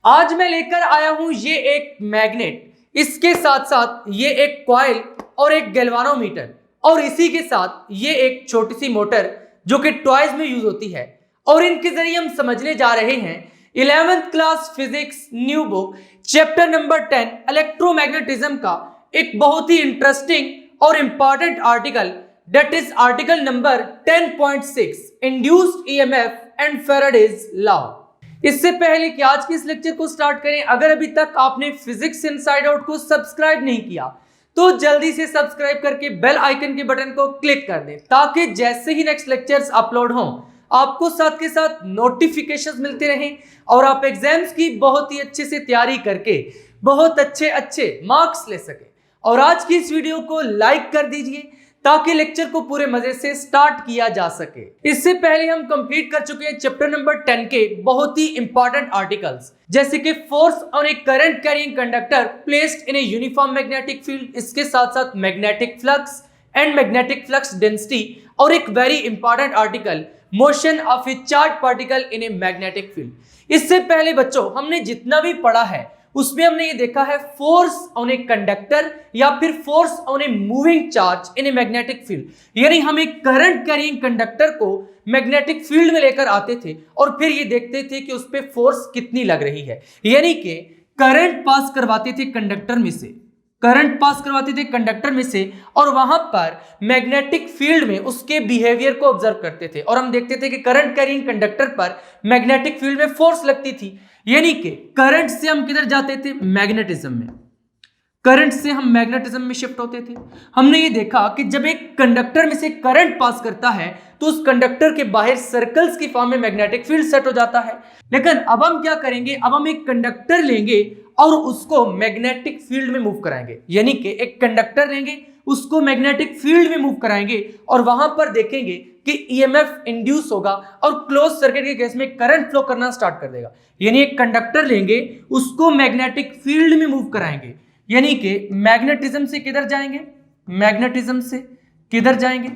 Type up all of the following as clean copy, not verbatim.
आज मैं लेकर आया हूं ये एक मैग्नेट, इसके साथ साथ ये एक कॉइल और एक गैल्वानोमीटर और इसी के साथ ये एक छोटी सी मोटर जो कि टॉयज में यूज होती है। और इनके जरिए हम समझने जा रहे हैं 11th class physics new book chapter number 10 electromagnetism का एक बहुत ही इंटरेस्टिंग और important article, that is article number 10.6 induced EMF and Faraday's law. इससे पहले कि आज के इस लेक्चर को स्टार्ट करें, अगर अभी तक आपने फिजिक्स इनसाइड आउट को सब्सक्राइब नहीं किया तो जल्दी से सब्सक्राइब करके बेल आइकन के बटन को क्लिक कर दें ताकि जैसे ही नेक्स्ट लेक्चर्स अपलोड हों आपको साथ के साथ नोटिफिकेशंस मिलते रहें और आप एग्जाम्स की बहुत ही अच्छे से तैयारी करके बहुत अच्छे मार्क्स ले सकें। और आज की इस वीडियो को लाइक कर दीजिए ताकि लेक्चर को पूरे मजे से स्टार्ट किया जा सके। इससे पहले हम कंप्लीट कर चुके हैं चैप्टर नंबर 10 के बहुत ही इंपॉर्टेंट आर्टिकल्स, जैसे कि force on A current carrying conductor placed in A uniform magnetic field, इसके साथ साथ magnetic flux and magnetic flux density, और एक very important article motion of a charge particle in A magnetic field. इससे पहले बच्चों हमने जितना भी पढ़ा है उसमें हमने ये देखा है फोर्स ऑन ए कंडक्टर या फिर force on a moving charge in A magnetic field, यानी हम एक करंट कैरिंग कंडक्टर को मैग्नेटिक फील्ड में लेकर आते थे और फिर ये देखते थे कि उस पे फोर्स कितनी लग रही है, यानी कि करंट पास करवाते थे कंडक्टर में से, करंट पास करवाते थे कंडक्टर में से और वहां पर मैग्नेटिक फील्ड में उसके बिहेवियर को ऑब्जर्व करते थे और हम देखते थे कि करंट कैरिंग कंडक्टर पर मैग्नेटिक फील्ड में फोर्स लगती थी, यानी कि करंट से हम किधर जाते थे, मैग्नेटिज्म में, करंट से हम मैग्नेटिज्म में शिफ्ट होते थे। हमने ये देखा कि जब एक कंडक्टर में से करंट पास करता है तो उस कंडक्टर के बाहर सर्कल्स की फॉर्म में मैग्नेटिक फील्ड सेट हो जाता है। लेकिन अब हम क्या करेंगे, अब हम एक कंडक्टर लेंगे और उसको मैग्नेटिक फील्ड में मूव कराएंगे, यानी कि एक कंडक्टर लेंगे उसको मैग्नेटिक फील्ड में मूव कराएंगे और वहां पर देखेंगे कि ईएमएफ इंड्यूस होगा और क्लोज सर्किट के केस में करंट फ्लो करना स्टार्ट कर देगा। यानी एक कंडक्टर लेंगे उसको मैग्नेटिक फील्ड में मूव कराएंगे, यानी कि मैग्नेटिज्म से किधर जाएंगे, मैग्नेटिज्म से किधर जाएंगे,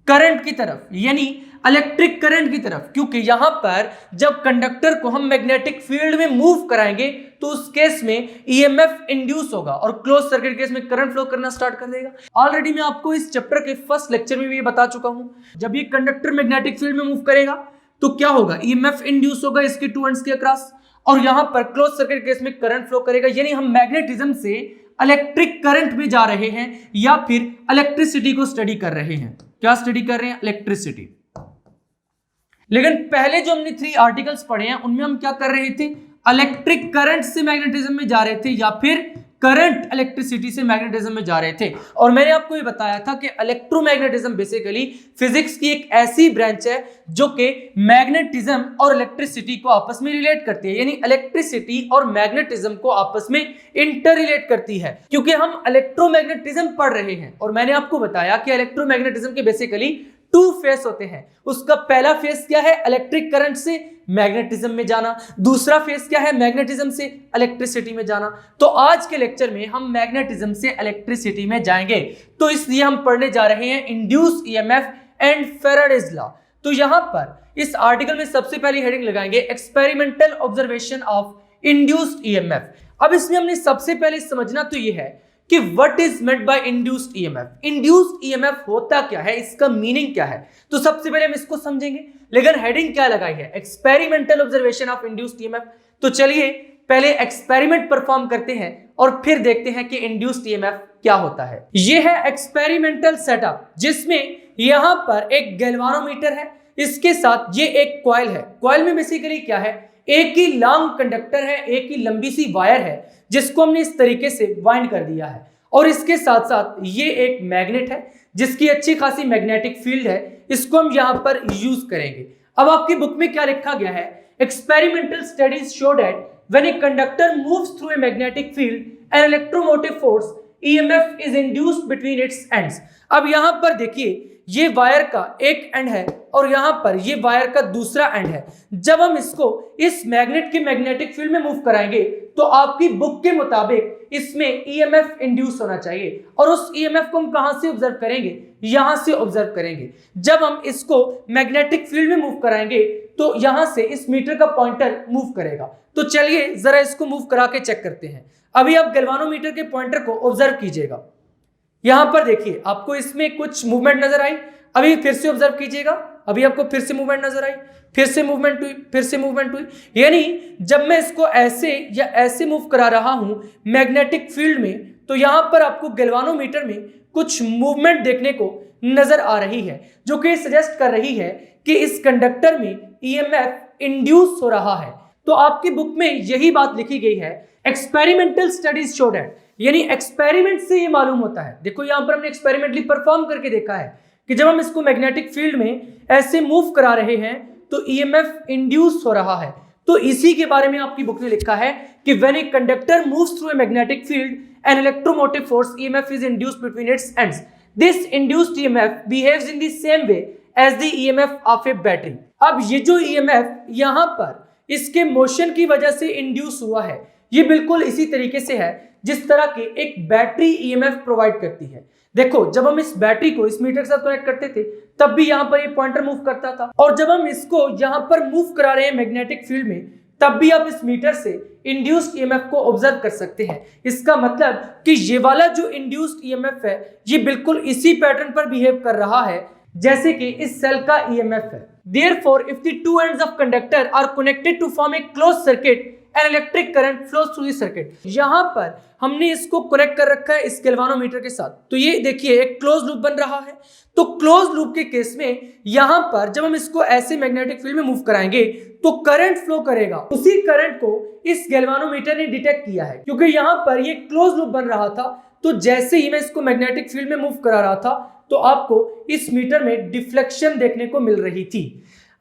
करंट की तरफ, यानी इलेक्ट्रिक करंट की तरफ, क्योंकि यहां पर जब कंडक्टर को हम मैग्नेटिक फील्ड में मूव कराएंगे तो उस केस में ईएमएफ इंड्यूस होगा और क्लोज सर्किट केस में करंट फ्लो करना स्टार्ट कर देगा। ऑलरेडी मैं आपको इस चैप्टर के फर्स्ट लेक्चर में भी ये बता चुका हूं, जब ये कंडक्टर मैग्नेटिक फील्ड में मूव करेगा तो क्या होगा, ईएमएफ इंड्यूस होगा इसके टू एंड्स के अक्रॉस और यहां पर क्लोज सर्किट केस में करंट फ्लो करेगा, यानी हम मैग्नेटिज्म से इलेक्ट्रिक करंट में जा रहे हैं या फिर इलेक्ट्रिसिटी को स्टडी कर रहे हैं। क्या स्टडी कर रहे हैं, इलेक्ट्रिसिटी। लेकिन पहले जो हमने 3 आर्टिकल्स पढ़े हैं उनमें हम क्या कर रहे थे, इलेक्ट्रिक करंट से मैग्नेटिज्म में जा रहे थे या फिर करंट इलेक्ट्रिसिटी से मैग्नेटिज्म में जा रहे थे। और मैंने आपको ये बताया था कि इलेक्ट्रोमैग्नेटिज्म बेसिकली फिजिक्स की एक ऐसी ब्रांच है जो कि मैग्नेटिज्म और इलेक्ट्रिसिटी को आपस में रिलेट करती है, यानी इलेक्ट्रिसिटी और मैग्नेटिज्म को आपस में इंटर रिलेट करती है, क्योंकि हम इलेक्ट्रोमैग्नेटिज्म पढ़ रहे हैं। और मैंने आपको बताया कि इलेक्ट्रोमैग्नेटिज्म के बेसिकली 2 फेस होते हैं। उसका पहला फेस क्या है, इलेक्ट्रिक करंट से मैग्नेटिज्म में जाना, दूसरा फेस क्या है, मैग्नेटिज्म से इलेक्ट्रिसिटी में जाना। तो आज के लेक्चर में हम मैग्नेटिज्म से इलेक्ट्रिसिटी में जाएंगे, तो इसलिए हम पढ़ने जा रहे हैं induced EMF and Faraday's law. तो यहां पर इस आर्टिकल में सबसे पहली हेडिंग लगाएंगे experimental observation of induced EMF. अब इसमें हमने सबसे पहले समझना तो यह है कि what is meant by induced EMF. Induced EMF होता क्या है, इसका मीनिंग क्या है, तो सबसे पहले हम इसको समझेंगे। लेकिन हेडिंग क्या लगाई है, experimental observation of induced EMF. तो चलिए पहले एक्सपेरिमेंट परफॉर्म करते हैं और फिर देखते हैं कि इंड्यूस्ड ईएमएफ क्या होता है। यह है एक्सपेरिमेंटल सेटअप, जिसमें यहां पर एक गैल्वानोमीटर है, इसके साथ ये एक कॉइल है। कॉइल में बेसिकली क्या है, एक ही लॉन्ग कंडक्टर है, एक ही लंबी सी वायर है जिसको हमने इस तरीके से वाइंड कर दिया है और इसके साथ साथ ये एक मैग्नेट है जिसकी अच्छी खासी मैग्नेटिक फील्ड है, इसको हम यहां पर यूज करेंगे। अब आपकी बुक में क्या लिखा गया है, experimental studies show that when a conductor moves through a magnetic field an electromotive force EMF is induced between its ends. अब यहां पर देखिए ये वायर का एक एंड है और यहां पर ये वायर का दूसरा एंड है। जब हम इसको इस मैग्नेट के मैग्नेटिक फील्ड में मूव कराएंगे तो आपकी बुक के मुताबिक इसमें ईएमएफ इंड्यूस होना चाहिए और उस ईएमएफ को हम कहां से ऑब्जर्व करेंगे, यहां से ऑब्जर्व करेंगे। जब हम इसको मैग्नेटिक फील्ड में मूव कराएंगे तो यहां से इस मीटर का पॉइंटर मूव करेगा। तो चलिए जरा इसको मूव करा के चेक करते हैं। अभी आप गैल्वानोमीटर के पॉइंटर को ऑब्जर्व कीजिएगा। यहां पर देखिए आपको इसमें कुछ मूवमेंट नजर आई। अभी फिर से ऑब्जर्व कीजिएगा, अभी आपको फिर से मूवमेंट नजर आई, फिर से मूवमेंट हुई, फिर से मूवमेंट हुई। यानी जब मैं इसको ऐसे या ऐसे मूव करा रहा हूं मैग्नेटिक फील्ड में तो यहां पर आपको गैल्वानोमीटर में कुछ मूवमेंट देखने को नजर आ रही है, जो कि सजेस्ट कर रही है कि इस कंडक्टर में ईएमएफ इंड्यूस हो रहा है। तो आपकी बुक में यही बात लिखी गई है, एक्सपेरिमेंटल स्टडीज शो दैट, यानी एक्सपेरिमेंट से ये मालूम होता है। देखो यहां पर हमने एक्सपेरिमेंटली परफॉर्म करके देखा है कि जब हम इसको मैग्नेटिक फील्ड में ऐसे मूव करा रहे हैं तो ईएमएफ इंड्यूस हो रहा है। तो इसी के बारे में आपकी बुक ने लिखा है कि when a conductor moves through a magnetic field an electromotive force EMF is induced between its ends. This induced EMF behaves in the same way as the EMF of a battery. अब ये जो EMF यहां पर इसके motion की वजह से induce हुआ है, ये बिल्कुल इसी तरीके से है जिस तरह की एक बैटरी ईएमएफ प्रोवाइड करती है। देखो जब हम इस बैटरी को इस मीटर के साथ कनेक्ट करते थे तब भी यहां पर ये पॉइंटर मूव करता था, और जब हम इसको यहां पर मूव करा रहे हैं मैग्नेटिक फील्ड में तब भी आप इस मीटर से इंड्यूस्ड ईएमएफ को ऑब्जर्व कर सकते हैं। इसका मतलब कि ये वाला जो इंड्यूस्ड ईएमएफ है ये बिल्कुल इसी पैटर्न पर बिहेव कर रहा है जैसे कि इस सेल का ईएमएफ है। Therefore, if the two ends of conductor are connected to form a closed circuit, an electric current flows through the circuit। यहां पर हमने इसको कनेक्ट कर रखा है इस गैल्वानोमीटर के साथ, तो ये देखिए एक क्लोज लूप बन रहा है। तो क्लोज लूप के केस में यहां पर जब हम इसको ऐसे मैग्नेटिक फील्ड में मूव कराएंगे तो करंट फ्लो करेगा। उसी करंट को इस गैल्वानोमीटर ने डिटेक्ट किया है क्योंकि यहां पर ये क्लोज लूप बन रहा था। तो जैसे ही मैं इसको मैग्नेटिक फील्ड में मूव करा रहा था तो आपको इस मीटर में डिफ्लेक्शन देखने को मिल रही थी।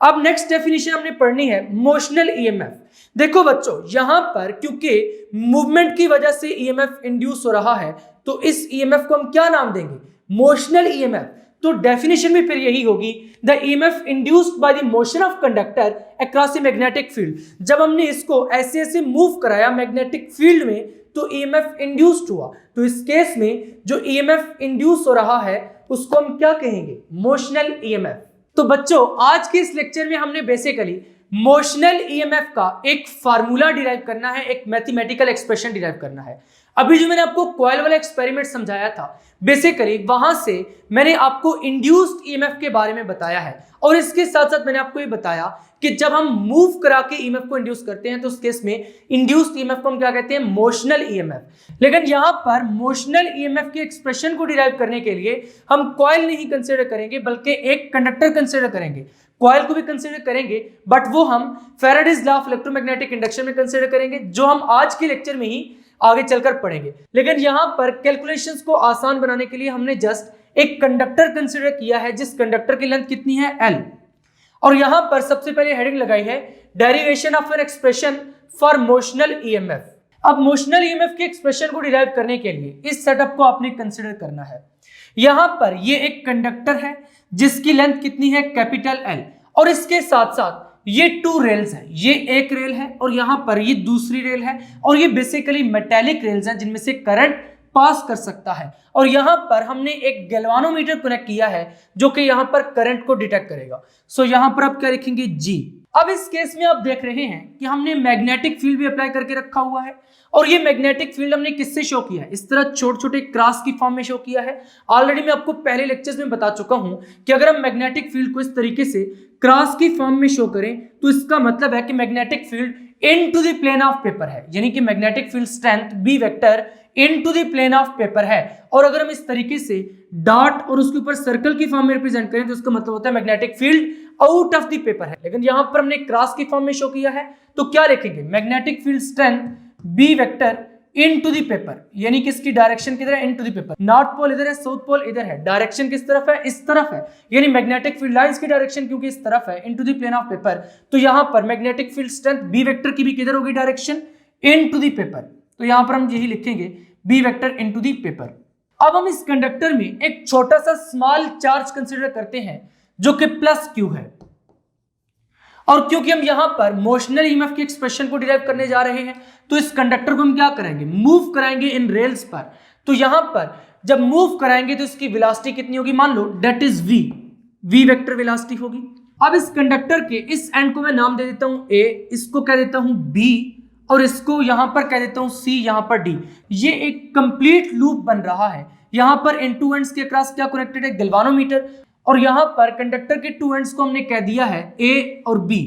अब नेक्स्ट डेफिनेशन हमने पढ़नी है मोशनल ईएमएफ। देखो बच्चों यहां पर क्योंकि मूवमेंट की वजह से ईएमएफ इंड्यूस हो रहा है तो इस ईएमएफ को हम क्या नाम देंगे, मोशनल ईएमएफ। तो डेफिनेशन भी फिर यही होगी, the EMF induced by the motion of conductor across A magnetic field. जब हमने इसको ऐसे ऐसे मूव कराया मैग्नेटिक फील्ड में तो ईएमएफ इंड्यूस्ड हुआ। तो इस केस में जो ईएमएफ इंड्यूस हो रहा है उसको हम क्या कहेंगे, मोशनल ईएमएफ। तो बच्चों आज के इस लेक्चर में हमने बेसिकली मोशनल ईएमएफ का एक फार्मूला डिराइव करना है, एक मैथमेटिकल एक्सप्रेशन डिराइव करना है। अभी जो मैंने आपको कॉइल वाला एक्सपेरिमेंट समझाया था बेसिकली वहां से मैंने आपको इंड्यूस्ड ईएमएफ के बारे में बताया है, और इसके साथ साथ मैंने आपको ये बताया कि जब हम मूव करा के ईएमएफ को इंड्यूस करते हैं तो उस केस में इंड्यूस्ड ईएमएफ को हम क्या कहते हैं, मोशनल ईएमएफ। लेकिन यहां पर मोशनल ईएमएफ के एक्सप्रेशन को डिराइव करने के लिए हम कॉइल नहीं कंसीडर करेंगे बल्कि एक कंडक्टर कंसीडर करेंगे। कॉइल को भी कंसीडर करेंगे बट वो हम Faraday's law of electromagnetic induction में कंसीडर करेंगे, जो हम आज के लेक्चर में ही आगे चलकर पढ़ेंगे। लेकिन यहां पर कैलकुलेशंस को आसान बनाने के लिए हमने जस्ट एक कंडक्टर कंसीडर किया है जिस कंडक्टर की लेंथ कितनी है, L। और यहां पर सबसे पहले हेडिंग लगाई है derivation of an expression for motional EMF. अब मोशनल ईएमएफ के एक्सप्रेशन को डिराइव करने के लिए इस सेटअप को आपने कंसीडर करना है। यहां पर ये एक कंडक्टर है जिसकी लेंथ कितनी है, कैपिटल L, और इसके साथ साथ ये टू रेल्स हैं, ये एक रेल है और यहां पर ये दूसरी रेल है, और ये बेसिकली मेटेलिक रेल्स हैं जिनमें से करंट पास कर सकता है। और यहां पर हमने एक गैल्वानोमीटर कनेक्ट किया है जो कि यहां पर करंट को डिटेक्ट करेगा। सो यहां पर आप क्या लिखेंगे, G। अब इस केस में आप देख रहे हैं कि हमने मैग्नेटिक फील्ड भी अप्लाई करके रखा हुआ है, और ये मैग्नेटिक फील्ड हमने किससे शो किया है, इस तरह छोटे छोटे क्रॉस की फॉर्म में शो किया है। ऑलरेडी मैं आपको पहले लेक्चर्स में बता चुका हूं कि अगर हम मैग्नेटिक फील्ड को इस तरीके से क्रॉस की फॉर्म में शो करें तो इसका मतलब है कि magnetic field into the plane of paper है, यानी कि magnetic field strength B vector into the plane of paper है। और अगर हम इस तरीके से डॉट और उसके ऊपर सर्कल की फॉर्म में रिप्रेजेंट करें तो इसका मतलब होता है magnetic field out of the paper है। लेकिन यहां पर हमने क्रॉस की फॉर्म में शो किया है तो क्या लिखेंगे, magnetic field strength B vector into the paper, यानी कि इसकी डायरेक्शन किधर है, into the paper. North pole इधर है, साउथ पोल इधर है, डायरेक्शन किस तरफ है, इस तरफ है, यानी मैग्नेटिक फील्ड लाइंस की डायरेक्शन क्योंकि इस तरफ है, into the plane of paper. तो यहां पर magnetic field strength B vector की भी किधर होगी डायरेक्शन, इनटू द पेपर। तो यहां पर हम यही लिखेंगे B vector into the paper. अब हम इस कंडक्टर में एक छोटा सा स्मॉल चार्ज कंसीडर करते हैं जो कि प्लस क्यू है, और क्योंकि हम यहां पर मोशनल ईएमएफ की एक्सप्रेशन को डिराइव करने जा रहे हैं तो इस कंडक्टर को हम क्या करेंगे, मूव कराएंगे इन रेल्स पर। तो यहां पर जब मूव कराएंगे तो इसकी वेलोसिटी कितनी होगी, मान लो that is v vector velocity होगी। अब इस कंडक्टर के इस एंड को मैं नाम दे देता हूं a, इसको कह देता हूं b, और इसको यहां पर कह देता हूं c, यहां पर d। ये एक कंप्लीट लूप बन रहा है। यहां पर इन टू एंड्स के अक्रॉस क्या कनेक्टेड है, गैल्वानोमीटर, और यहां पर कंडक्टर के टू एंड्स को हमने कह दिया है a और b।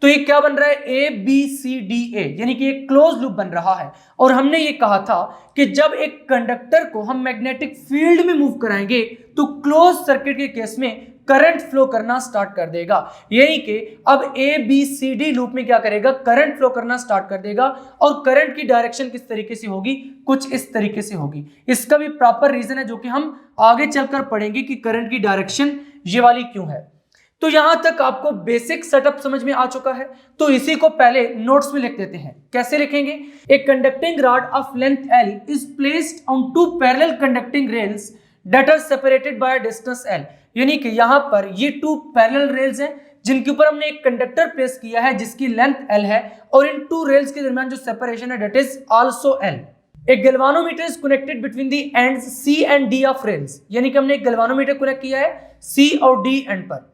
तो ये क्या बन रहा है, a b c d a, यानी कि एक क्लोज लूप बन रहा है। और हमने ये कहा था कि जब एक कंडक्टर को हम मैग्नेटिक फील्ड में मूव कराएंगे तो क्लोज सर्किट के केस में करंट फ्लो करना स्टार्ट कर देगा, यानी कि अब a b c d loop में क्या करेगा, करंट फ्लो करना स्टार्ट कर देगा। और करंट की डायरेक्शन किस तरीके से होगी, कुछ इस तरीके से होगी। इसका भी प्रॉपर रीजन है जो कि हम आगे चलकर पढ़ेंगे कि करंट की डायरेक्शन ये वाली क्यों है। तो यहां तक आपको बेसिक सेटअप समझ में आ चुका है, तो इसी को पहले नोट्स में लिख देते हैं। कैसे लिखेंगे, a conducting rod of length L is placed on two parallel conducting rails that are separated by distance L, यानी कि यहां पर ये टू पैरेलल रेल्स हैं जिनके ऊपर हमने एक कंडक्टर प्लेस किया है जिसकी लेंथ L है, और इन टू रेल्स के दरमियान जो सेपरेशन है दैट इज आल्सो L। एक galvanometer is connected between the ends C and D of rails, यानी कि हमने एक गैल्वानोमीटर कनेक्ट किया है C और D एंड पर,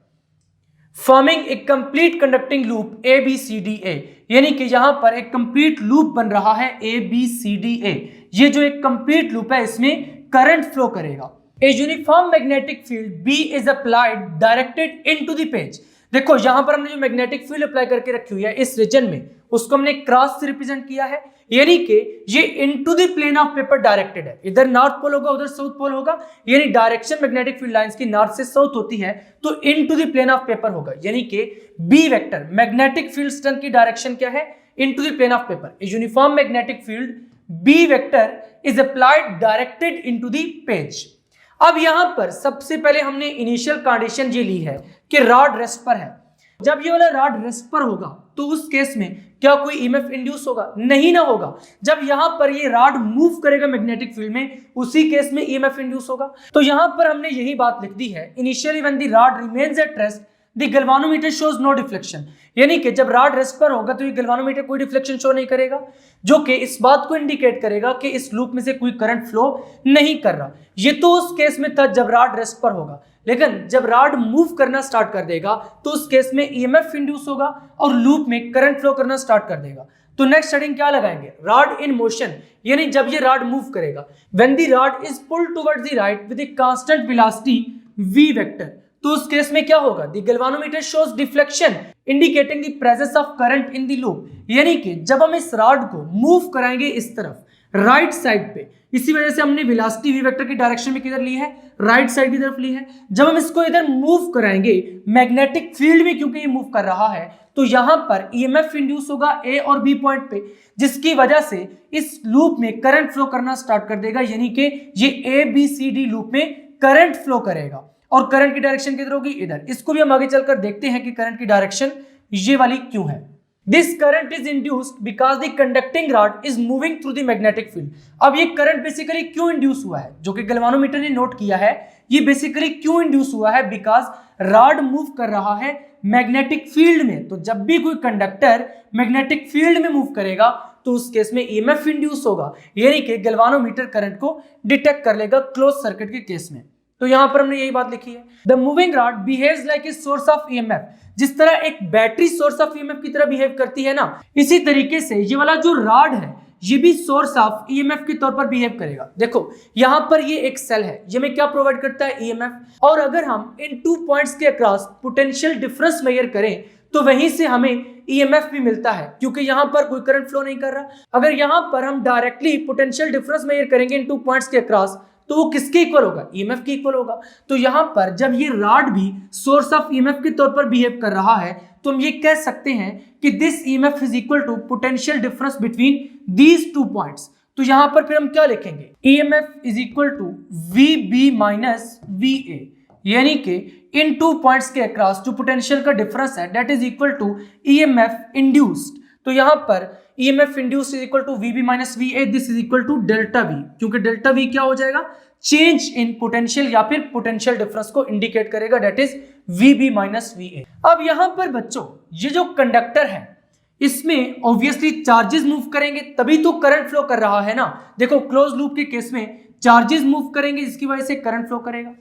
forming a complete conducting loop A B C D A, यानी कि यहां पर एक कंप्लीट लूप बन रहा है ए बी सी डी ए। ये जो एक कंप्लीट लूप है इसमें करंट फ्लो करेगा। A uniform magnetic field B is applied directed into the page. देखो यहां पर हमने जो मैग्नेटिक फील्ड अप्लाई करके रखी हुई है इस रीजन में, उसको हमने क्रॉस से रिप्रेजेंट किया है, यानी कि ये into the plane of paper directed है। इधर नॉर्थ पोल होगा उधर साउथ पोल होगा, यानी डायरेक्शन मैग्नेटिक फील्ड लाइंस की नॉर्थ से साउथ होती है, तो into the plane of paper होगा, यानी कि B vector magnetic field strength की डायरेक्शन क्या है, into the plane of paper. Uniform magnetic field B vector is applied directed into the page. अब यहां पर सबसे पहले हमने इनिशियल कंडीशन ये ली है कि रॉड रेस्ट पर है। जब ये वाला रॉड रेस्ट पर होगा तो उस केस में क्या कोई ईएमएफ इंड्यूस होगा, नहीं ना होगा। जब यहां पर ये रॉड मूव करेगा मैग्नेटिक फील्ड में उसी केस में ईएमएफ इंड्यूस होगा। तो यहां पर हमने यही बात लिख दी है, initially when the rod remains at rest the galvanometer shows no deflection, यानी कि जब रॉड रेस्ट पर होगा तो ये गैल्वानोमीटर कोई डिफ्लेक्शन शो नहीं करेगा, जो कि इस बात को इंडिकेट करेगा कि इस लूप में से कोई करंट फ्लो नहीं कर रहा। ये तो उस केस में था जब रॉड रेस्ट पर होगा, लेकिन जब रॉड मूव करना स्टार्ट कर देगा तो उस केस में ईएमएफ इंड्यूस होगा और लूप में करंट फ्लो करना स्टार्ट कर देगा। तो नेक्स्ट हेडिंग क्या लगाएंगे, रॉड इन मोशन, यानी जब ये रॉड मूव करेगा, when the rod is pulled towards the right with a constant velocity v vector, तो उस केस में क्या होगा, the galvanometer shows deflection indicating the presence of current in the loop, यानी कि जब हम इस रॉड को मूव कराएंगे इस तरफ राइट साइड पे, इसी वजह से हमने वेलोसिटी v वेक्टर की डायरेक्शन में किधर ली है, राइट साइड की तरफ ली है। जब हम इसको इधर मूव कराएंगे मैग्नेटिक फील्ड में, क्योंकि ये मूव कर रहा है, तो यहां पर ईएमएफ इंड्यूस होगा ए और बी पॉइंट पे, जिसकी वजह से इस लूप में करंट फ्लो करना स्टार्ट कर देगा, यानी कि ये A B C D loop में करंट फ्लो करेगा। और करंट की डायरेक्शन किधर होगी, इधर। इसको भी हम आगे चलकर देखते हैं कि करंट की डायरेक्शन ये वाली क्यों है। This current is induced because the conducting rod is moving through the magnetic field. अब ये करंट बेसिकली क्यों इंड्यूस हुआ है, जो कि गैल्वानोमीटर ने नोट किया है, ये बेसिकली क्यों इंड्यूस हुआ है, बिकॉज रॉड मूव कर रहा है मैग्नेटिक फील्ड में। तो जब भी कोई कंडक्टर मैग्नेटिक फील्ड में मूव करेगा तो उस केस में ईएमएफ इंड्यूस होगा, यानी कि गैल्वानोमीटर करंट को डिटेक्ट कर लेगा क्लोज सर्किट के केस में। तो यहां पर हमने यही बात लिखी है, the moving rod behaves like a source of EMF. जिस तरह एक बैटरी सोर्स ऑफ ईएमएफ की तरह बिहेव करती है ना, इसी तरीके से ये वाला जो रॉड है ये भी सोर्स ऑफ ईएमएफ के तौर पर बिहेव करेगा। देखो यहां पर ये एक सेल है, ये में क्या प्रोवाइड करता है, ईएमएफ। और अगर हम इन 2 पॉइंट्स के अक्रॉस पोटेंशियल डिफरेंस मेजर करें तो वहीं से हमें ईएमएफ भी मिलता है, क्योंकि यहां पर कोई करंट फ्लो नहीं कर रहा। अगर यहां पर हम डायरेक्टली पोटेंशियल डिफरेंस मेजर करेंगे इन 2 पॉइंट्स के अक्रॉस तो वो किसके इक्वल होगा, ईएमएफ के इक्वल होगा। तो यहां पर जब ये रॉड भी सोर्स ऑफ ईएमएफ के तौर पर बिहेव कर रहा है तो हम ये कह सकते हैं कि this EMF is equal to potential difference between these 2 points. तो यहां पर फिर हम क्या लिखेंगे, EMF is equal to VB minus VA, यानी कि इन 2 पॉइंट्स के अक्रॉस जो पोटेंशियल का डिफरेंस है that is equal to EMF induced. तो यहां पर EMF induce is equal to VB minus VA, this is equal to delta V, क्योंकि डेल्टा V क्या हो जाएगा, चेंज इन पोटेंशियल या फिर पोटेंशियल डिफरेंस को इंडिकेट करेगा, that is VB minus VA। अब यहां पर बच्चों ये जो कंडक्टर है इसमें ऑब्वियसली चार्जेस मूव करेंगे तभी तो करंट फ्लो कर रहा है ना। देखो क्लोज लूप के केस में चार्जेस मूव करेंगे जिसकी वजह से करंट फ्लो करेगा।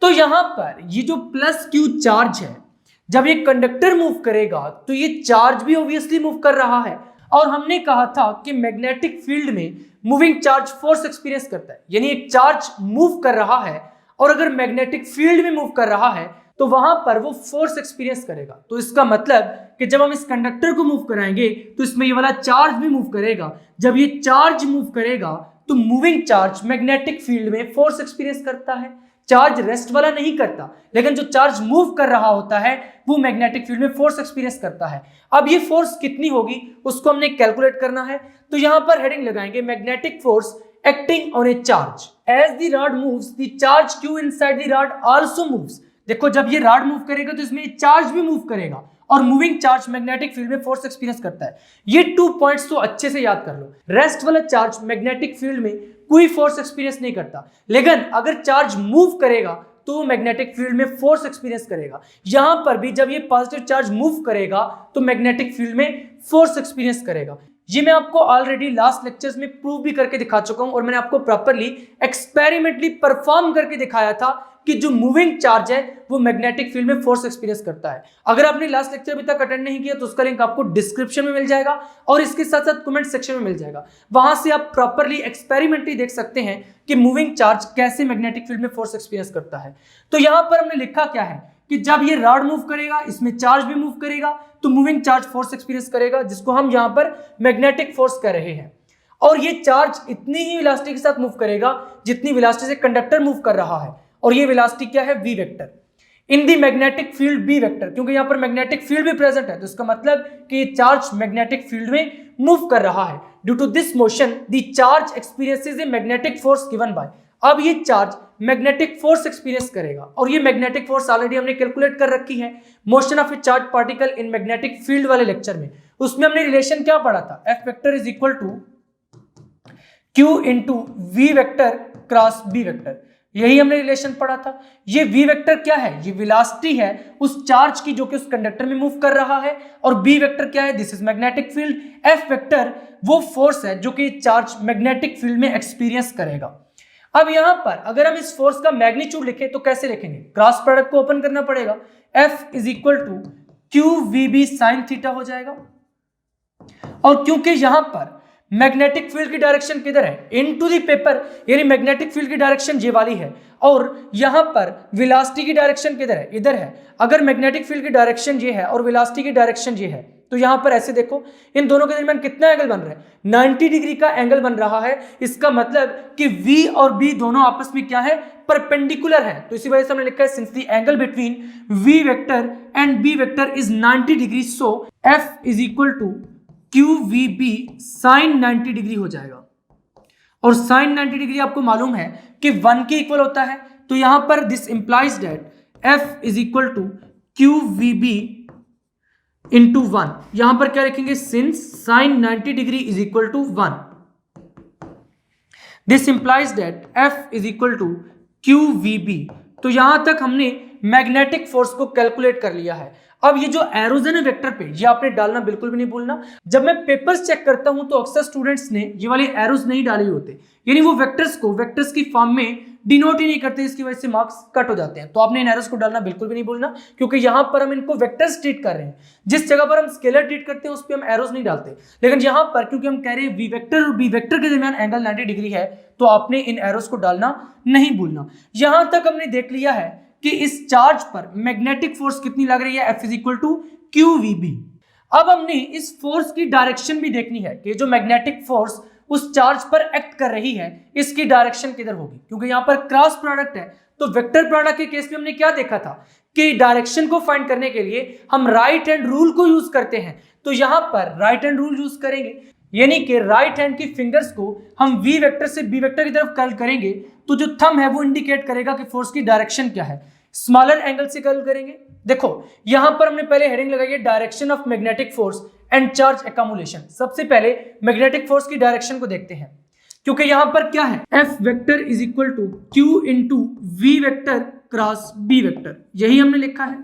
तो यहां पर ये जो प्लस Q चार्ज है जब ये कंडक्टर मूव करेगा तो ये चार्ज भी ऑब्वियसली मूव कर रहा है, और हमने कहा था कि मैग्नेटिक फील्ड में मूविंग चार्ज फोर्स एक्सपीरियंस करता है, यानी एक चार्ज मूव कर रहा है और अगर मैग्नेटिक फील्ड में मूव कर रहा है तो वहां पर वो फोर्स एक्सपीरियंस करेगा। तो इसका मतलब कि जब हम इस कंडक्टर को मूव कराएंगे तो इसमें ये वाला चार्ज भी मूव करेगा। जब ये चार्ज मूव करेगा तो मूविंग चार्ज मैग्नेटिक फील्ड में फोर्स एक्सपीरियंस करता है, चार्ज रेस्ट वाला नहीं करता, लेकिन जो चार्ज मूव कर रहा होता है वो मैग्नेटिक फील्ड में फोर्स एक्सपीरियंस करता है। अब ये फोर्स कितनी होगी उसको हमने कैलकुलेट करना है, तो यहां पर हेडिंग लगाएंगे magnetic force acting on a charge as the rod moves the charge Q inside the rod also moves. देखो जब ये रॉड मूव करेगा तो इसमें चार्ज भी मूव करेगा और मूविंग चार्ज मैग्नेटिक फील्ड में फोर्स एक्सपीरियंस करता है। ये 2 पॉइंट्स तो अच्छे से याद कर लो। रेस्ट वाला चार्ज मैग्नेटिक फील्ड में कोई फोर्स एक्सपीरियंस नहीं करता, लेकिन अगर चार्ज मूव करेगा तो वो मैग्नेटिक फील्ड में फोर्स एक्सपीरियंस करेगा। यहां पर भी जब ये पॉजिटिव चार्ज मूव करेगा तो मैग्नेटिक फील्ड में फोर्स एक्सपीरियंस करेगा। ये मैं आपको ऑलरेडी लास्ट लेक्चर्स में प्रूव भी करके दिखा चुका हूं और मैंने आपको प्रॉपर्ली एक्सपेरिमेंटली परफॉर्म करके दिखाया था कि जो मूविंग चार्ज है वो मैग्नेटिक फील्ड में फोर्स एक्सपीरियंस करता है। अगर आपने लास्ट लेक्चर अभी तक अटेंड नहीं किया तो उसका लिंक आपको डिस्क्रिप्शन में मिल जाएगा और इसके साथ साथ कमेंट सेक्शन में मिल जाएगा, वहां से आप प्रॉपर्ली एक्सपेरिमेंटली देख सकते हैं कि मूविंग चार्ज कैसे मैग्नेटिक फील्ड में फोर्स एक्सपीरियंस करता है। तो यहां पर हमने लिखा क्या है कि जब ये रॉड मूव करेगा इसमें चार्ज भी मूव करेगा तो मूविंग चार्ज फोर्स एक्सपीरियंस करेगा, जिसको हम यहां पर मैग्नेटिक फोर्स कह रहे हैं। और ये चार्ज इतनी ही वेलोसिटी के साथ मूव करेगा जितनी वेलोसिटी से कंडक्टर मूव कर रहा है, और ये वेलोसिटी क्या है, v vector in the magnetic field b vector, क्योंकि यहां पर मैग्नेटिक फील्ड भी प्रेजेंट है तो इसका मतलब कि ये चार्ज मैग्नेटिक फील्ड में मूव कर रहा है। Due to this motion the charge experiences a magnetic force given by. अब ये चार्ज मैग्नेटिक फोर्स एक्सपीरियंस करेगा और ये मैग्नेटिक फोर्स ऑलरेडी हमने कैलकुलेट कर रखी है motion of a charge particle in magnetic field वाले लेक्चर में। उसमें हमने रिलेशन क्या पढ़ा था, F vector is equal to Q into V vector cross B vector, यही हमने रिलेशन पढ़ा था। ये V वेक्टर क्या है, ये वेलोसिटी है उस चार्ज की जो कि उस कंडक्टर में मूव कर रहा है, और B वेक्टर क्या है, this is magnetic field. F vector वो फोर्स है जो कि चार्ज मैग्नेटिक फील्ड में एक्सपीरियंस करेगा। अब यहां पर अगर हम इस फोर्स का मैग्नीट्यूड लिखें तो कैसे लिखेंगे, क्रॉस प्रोडक्ट को ओपन करना पड़ेगा। F is equal to QVB sine theta हो जाएगा, और क्योंकि यहां पर मैग्नेटिक फील्ड की डायरेक्शन किधर है, इनटू द पेपर, यानी मैग्नेटिक फील्ड की डायरेक्शन ये वाली है और यहां पर वेलोसिटी की डायरेक्शन किधर है, इधर है। अगर मैग्नेटिक फील्ड की डायरेक्शन ये है और वेलोसिटी की डायरेक्शन ये है तो यहां पर ऐसे देखो इन दोनों के दरमियान कितना एंगल बन रहा है, 90 डिग्री का एंगल बन रहा है। इसका मतलब कि V और B दोनों आपस में क्या है, परपेंडिकुलर है। तो इसी वजह से हमने लिखा है since the angle between V vector and B vector is 90 degree, so F is equal to QVB sine 90 degree हो जाएगा। और साइन 90 डिग्री आपको मालूम है कि 1 के इक्वल होता है, तो यहां पर this implies that F is equal to QVB into 1। यहां पर क्या लिखेंगे, since sine 90 degree is equal to 1, this implies that F is equal to QVB। तो यहां तक हमने मैग्नेटिक फोर्स को कैलकुलेट कर लिया है। अब ये जो एरोज है ना वेक्टर पे, ये आपने डालना बिल्कुल भी नहीं भूलना। जब मैं पेपर्स चेक करता हूं तो अक्सर स्टूडेंट्स ने ये वाले एरोज नहीं डाले होते, यानी वो वेक्टर्स को वेक्टर्स की फॉर्म में डिनोट ही नहीं करते, इसकी वजह से मार्क्स कट हो जाते हैं। तो आपने इन एरोज को डालना बिल्कुल भी नहीं भूलना, क्योंकि यहां पर हम इनको वेक्टर्स ट्रीट कर रहे हैं। जिस जगह पर हम स्केलर ट्रीट करते हैं उस पर हम एरोज नहीं डालते, लेकिन यहां पर क्योंकि हम कह रहे हैं V वेक्टर और B वेक्टर के दरमियान एंगल 90 डिग्री है तो आपने इन एरोज को डालना नहीं भूलना। यहां तक हमने देख लिया है कि इस चार्ज पर मैग्नेटिक फोर्स कितनी लग रही है, F is equal to QVB। अब हमने इस फोर्स की डायरेक्शन भी देखनी है कि जो मैग्नेटिक फोर्स उस चार्ज पर एक्ट कर रही है इसकी डायरेक्शन किधर होगी, क्योंकि यहां पर क्रॉस प्रोडक्ट है। तो वेक्टर प्रोडक्ट के केस में हमने क्या देखा था कि डायरेक्शन को फाइंड करने के लिए हम राइट हैंड रूल को यूज करते हैं। तो यहां पर राइट हैंड रूल यूज करेंगे, यानी कि राइट हैंड की फिंगर्स को हम V वेक्टर से B वेक्टर की तरफ कर्ल करेंगे तो जो थंब है वो इंडिकेट करेगा कि फोर्स की डायरेक्शन क्या है। स्मॉलर एंगल से कर्ल करेंगे। देखो यहां पर हमने पहले हेडिंग लगाई है direction of magnetic force and charge accumulation. सबसे पहले मैग्नेटिक फोर्स की डायरेक्शन को देखते हैं, क्योंकि यहां पर क्या है, F vector is equal to Q into V vector cross B vector, यही हमने लिखा है।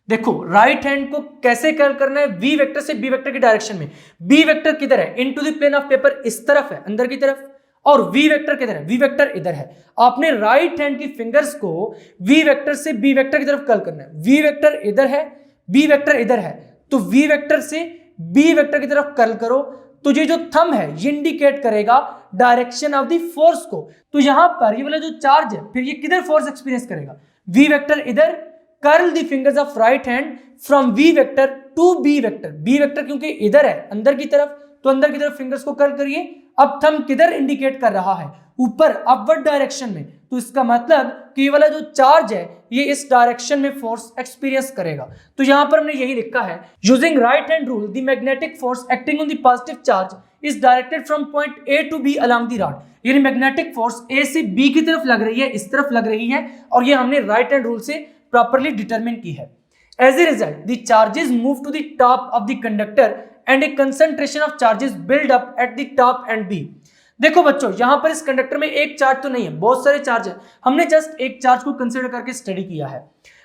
देखो राइट हैंड को कैसे कर्ल करना है, V वेक्टर से B वेक्टर की डायरेक्शन में। B वेक्टर किधर है, into the plane of paper इस तरफ है, अंदर की तरफ, और V वेक्टर किधर है, V वेक्टर इधर है। आपने राइट हैंड की फिंगर्स को V वेक्टर से B वेक्टर की तरफ कर्ल करना है। V वेक्टर इधर है, B वेक्टर इधर है, तो V वेक्टर से B वेक्टर की तरफ कर्ल करो, तो ये जो थंब है ये इंडिकेट करेगा डायरेक्शन ऑफ द फोर्स को। तो यहां पर ये वाला जो चार्ज है, फिर ये किधर फोर्स एक्सपीरियंस करेगा, V वेक्टर इधर, curl the fingers of right hand from V vector to B vector. B vector क्योंकि इधर है अंदर की तरफ, तो अंदर की तरफ फिंगर्स को कर्ल करिए। अब थंब किधर इंडिकेट कर रहा है, ऊपर अपवर्ड डायरेक्शन में, तो इसका मतलब कि ये वाला जो चार्ज है ये इस डायरेक्शन में फोर्स एक्सपीरियंस करेगा। तो यहां पर हमने यही लिखा है, using right hand rule the magnetic force acting on the positive charge is directed from point A to B along the rod. यानी मैग्नेटिक फोर्स A से B की तरफ लग रही है, इस तरफ लग रही है, और ये हमने राइट हैंड रूल से प्रॉपर्ली डिटरमिन की है। As a result, the charges move to the top of the conductor and a concentration of charges build up at the top and B। देखो बच्चों, यहां पर इस कंडक्टर में एक चार्ज तो नहीं है, बहुत सारे चार्ज है। हमने जस्ट एक चार्ज को कंसीडर करके स्टडी किया है।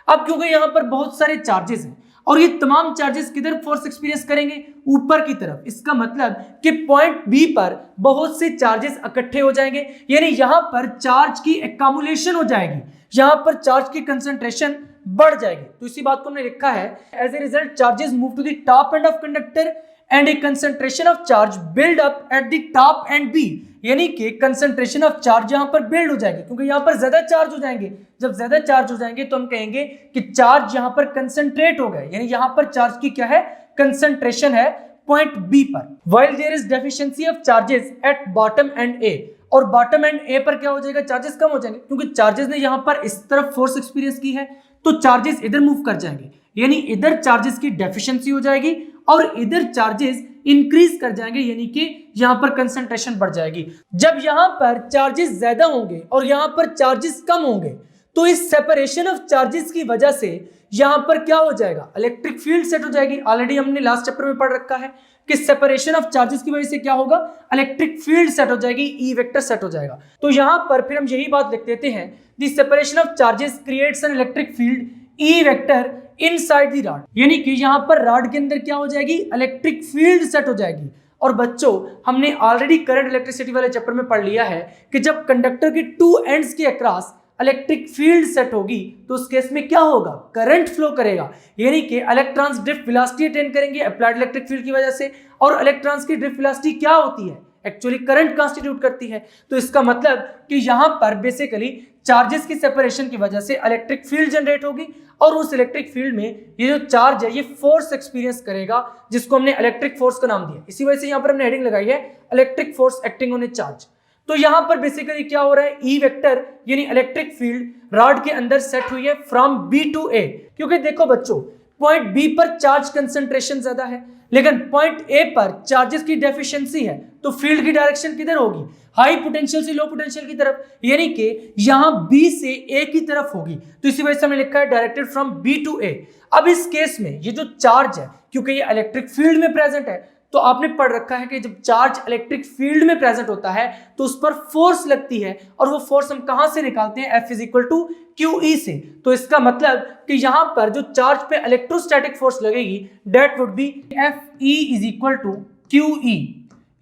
अब क्योंकि यहां पर बहुत सारे चार्जेस हैं और ये तमाम चार्जेस किधर फोर्स एक्सपीरियंस करेंगे, ऊपर की तरफ। इसका मतलब कि पॉइंट बी पर बहुत से चार्जेस इकट्ठे हो जाएंगे, यानी यहां पर चार्ज की एक्यूमुलेशन हो जाएगी, यहां पर चार्ज की कंसंट्रेशन बढ़ जाएगी। तो इसी बात को हमने लिखा है, as a result charges move to the top end of conductor and a concentration of charge build up at the top end B. यानी कि कंसंट्रेशन ऑफ चार्ज यहां पर बिल्ड हो जाएगी, क्योंकि यहां पर ज्यादा चार्ज हो जाएंगे। जब ज्यादा चार्ज हो जाएंगे तो हम कहेंगे कि चार्ज यहां पर कंसंट्रेट हो गए, यानी यहां पर चार्ज की क्या है, कंसंट्रेशन है पॉइंट बी पर। While there is deficiency of charges at bottom end A, और बॉटम एंड ए पर क्या हो जाएगा, चार्जेस कम हो जाएंगे, क्योंकि चार्जेस ने यहां पर इस तरफ फोर्स एक्सपीरियंस की है, तो चार्जेस इधर मूव कर जाएंगे, यानी इधर चार्जेस की डेफिशिएंसी हो जाएगी और इधर चार्जेस इंक्रीज कर जाएंगे, यानी कि यहां पर कंसंट्रेशन बढ़ जाएगी। जब यहां पर चार्जेस ज्यादा होंगे और यहां पर चार्जेस कम होंगे, तो इस सेपरेशन ऑफ चार्जेस की वजह से यहां पर क्या हो जाएगा, इलेक्ट्रिक फील्ड सेट हो जाएगी। ऑलरेडी हमने लास्ट चैप्टर में पढ़ रखा है कि सेपरेशन ऑफ चार्जेस की वजह से क्या होगा, इलेक्ट्रिक फील्ड सेट हो जाएगी, ई वेक्टर सेट हो जाएगा। तो यहां पर फिर हम यही बात लिख देते हैं, the separation of charges creates an electric field E vector inside the rod. यानी कि यहां पर रॉड के अंदर क्या हो जाएगी, इलेक्ट्रिक फील्ड सेट हो जाएगी। और बच्चों, हमने ऑलरेडी करंट इलेक्ट्रिसिटी वाले चैप्टर में पढ़ लिया है कि जब कंडक्टर की टू एंड्स के अक्रॉस इलेक्ट्रिक फील्ड सेट होगी, तो उस केस में क्या होगा, करंट फ्लो करेगा, यानी कि इलेक्ट्रॉन्स ड्रिफ्ट वेलोसिटी अटेन करेंगे अप्लाइड इलेक्ट्रिक फील्ड की वजह से। और इलेक्ट्रॉन्स की ड्रिफ्ट वेलोसिटी क्या होती है, एक्चुअली करंट कॉन्स्टिट्यूट करती है। तो इसका मतलब कि यहां पर बेसिकली चार्जेस की सेपरेशन की वजह से इलेक्ट्रिक फील्ड जनरेट होगी, और उस इलेक्ट्रिक फील्ड में ये जो चार्ज है ये फोर्स एक्सपीरियंस करेगा, जिसको हमने इलेक्ट्रिक फोर्स का नाम दिया। इसी वजह से यहां पर हमने हेडिंग लगाई है electric force acting on a charge. तो यहां पर बेसिकली क्या हो रहा है, ई वेक्टर यानी इलेक्ट्रिक फील्ड रॉड के अंदर सेट हुई है फ्रॉम बी टू ए। क्योंकि देखो बच्चों, पॉइंट बी पर चार्ज कंसंट्रेशन ज्यादा है, लेकिन पॉइंट ए पर चार्जेस की डेफिशिएंसी है, तो फील्ड की डायरेक्शन किधर होगी, हाई पोटेंशियल से लो पोटेंशियल की तरफ, यानी कि यहां बी से ए की तरफ होगी। तो इसी वजह से हमने लिखा है डायरेक्टेड फ्रॉम बी टू ए। अब इस केस में ये जो चार्ज है, क्योंकि ये इलेक्ट्रिक फील्ड में प्रेजेंट है, तो आपने पढ़ रखा है कि जब चार्ज इलेक्ट्रिक फील्ड में प्रेजेंट होता है तो उस पर फोर्स लगती है, और वो फोर्स हम कहां से निकालते हैं, F is equal to QE से। तो इसका मतलब कि यहां पर जो चार्ज पे इलेक्ट्रोस्टैटिक फोर्स लगेगी, that would be FE is equal to QE।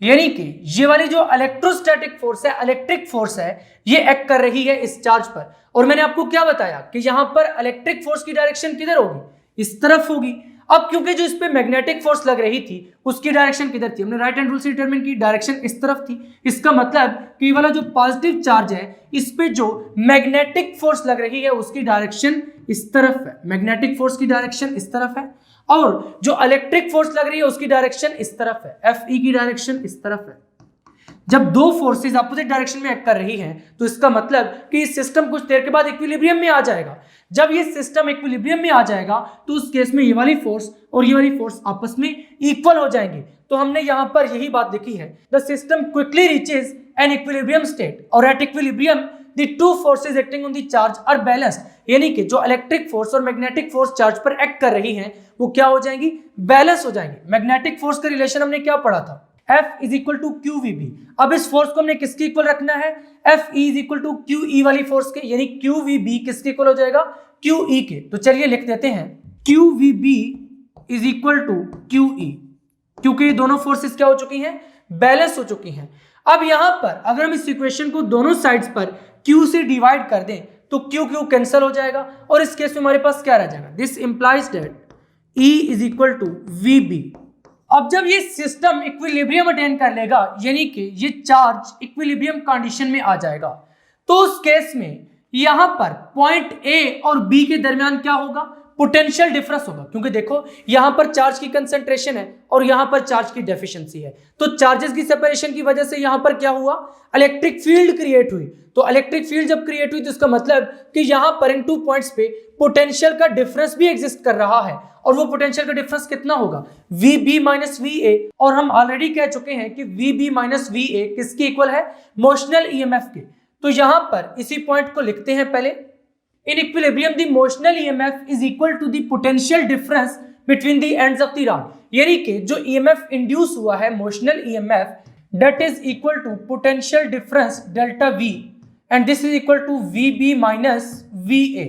यानी कि ये वाली जो इलेक्ट्रोस्टैटिक फोर्स है, इलेक्ट्रिक फोर्स है, ये एक्ट कर रही है इस चार्ज पर। और मैंने आपको क्या बताया कि यहां पर इलेक्ट्रिक फोर्स की डायरेक्शन किधर होगी, इस तरफ होगी। अब क्योंकि जो इस पे मैग्नेटिक फोर्स लग रही थी उसकी डायरेक्शन किधर थी, हमने राइट हैंड रूल से डिटरमिन की, डायरेक्शन इस तरफ थी। इसका मतलब कि वाला जो पॉजिटिव चार्ज है इस पे जो मैग्नेटिक फोर्स लग रही है उसकी डायरेक्शन इस तरफ है, मैग्नेटिक फोर्स की डायरेक्शन इस तरफ है, और जो इलेक्ट्रिक फोर्स लग रही है उसकी डायरेक्शन इस तरफ है, FE की डायरेक्शन इस तरफ है। जब दो फोर्सेस अपोजिट डायरेक्शन में एक्ट कर रही हैं, तो इसका मतलब कि इस सिस्टम कुछ देर के बाद इक्विलिब्रियम में आ जाएगा। जब ये सिस्टम इक्विलिब्रियम में आ जाएगा तो उस केस में ये वाली फोर्स और ये वाली फोर्स आपस में इक्वल हो जाएंगे। तो हमने यहां पर यही बात लिखी है, the system quickly reaches an equilibrium state, और at equilibrium the two forces acting on the charge are balanced, यानी कि जो इलेक्ट्रिक फोर्स और मैग्नेटिक फोर्स चार्ज पर एक्ट कर रही हैं वो क्या हो जाएंगी, बैलेंस हो जाएंगी। मैग्नेटिक फोर्स का रिलेशन हमने क्या पढ़ा था, F is equal to Q V B. अब इस फोर्स को हमने किसके इक्वल रखना है, F E is equal to Q E वाली फोर्स के, यानी क्यू वी बी किसके इक्वल हो जाएगा, क्यू ई के। तो चलिए लिख देते हैं Q V B is equal to Q E, क्योंकि ये दोनों फोर्सेस क्या हो चुकी हैं, बैलेंस हो चुकी हैं। अब यहां पर अगर हम इस इक्वेशन को दोनों साइड्स पर Q से डिवाइड कर दें तो Q Q कैंसिल हो जाएगा और इस केस में हमारे पास क्या रह जाएगा, this implies that E is equal to V B. अब जब ये सिस्टम इक्विलिब्रियम अटेन कर लेगा, यानी कि ये चार्ज इक्विलिब्रियम कंडीशन में आ जाएगा, तो उस केस में यहां पर पॉइंट A और B के दरमियान क्या होगा, पोटेंशियल डिफरेंस होगा। क्योंकि देखो यहां पर चार्ज की कंसंट्रेशन है और यहां पर चार्ज की डेफिशिएंसी है, तो चार्जेस की सेपरेशन की वजह से यहां पर क्या हुआ, इलेक्ट्रिक फील्ड क्रिएट हुई। तो इलेक्ट्रिक फील्ड जब क्रिएट हुई तो इसका मतलब कि यहां पर इन 2 पॉइंट्स पे पोटेंशियल का डिफरेंस भी एग्जिस्ट कर रहा है, और वो पोटेंशियल का डिफरेंस कितना होगा, VB माइनस VA। और हम ऑलरेडी कह चुके हैं कि VB माइनस VA किसके इक्वल है, मोशनल EMF के। तो यहां पर इसी पॉइंट को लिखते हैं पहले, in equilibrium the motional EMF is equal to the potential difference between the ends of the rod, यानी कि जो EMF इंड्यूस हुआ है motional EMF that is equal to potential difference delta V and this is equal to VB minus VA।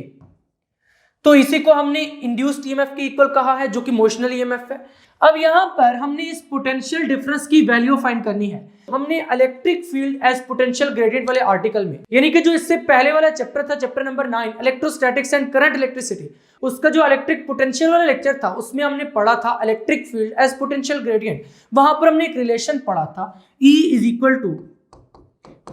तो इसी को हमने induced EMF के इक्वल कहा है जो कि मोशनल EMF है। अब यहां पर हमने इस पोटेंशियल डिफरेंस की वैल्यू फाइंड करनी है। हमने electric field as potential gradient वाले आर्टिकल में, यानी कि जो इससे पहले वाला चैप्टर था, chapter number 9 electrostatics and current electricity, उसका जो इलेक्ट्रिक पोटेंशियल वाला लेक्चर था उसमें हमने पढ़ा था electric field as potential gradient. वहां पर हमने एक रिलेशन पढ़ा था E is equal to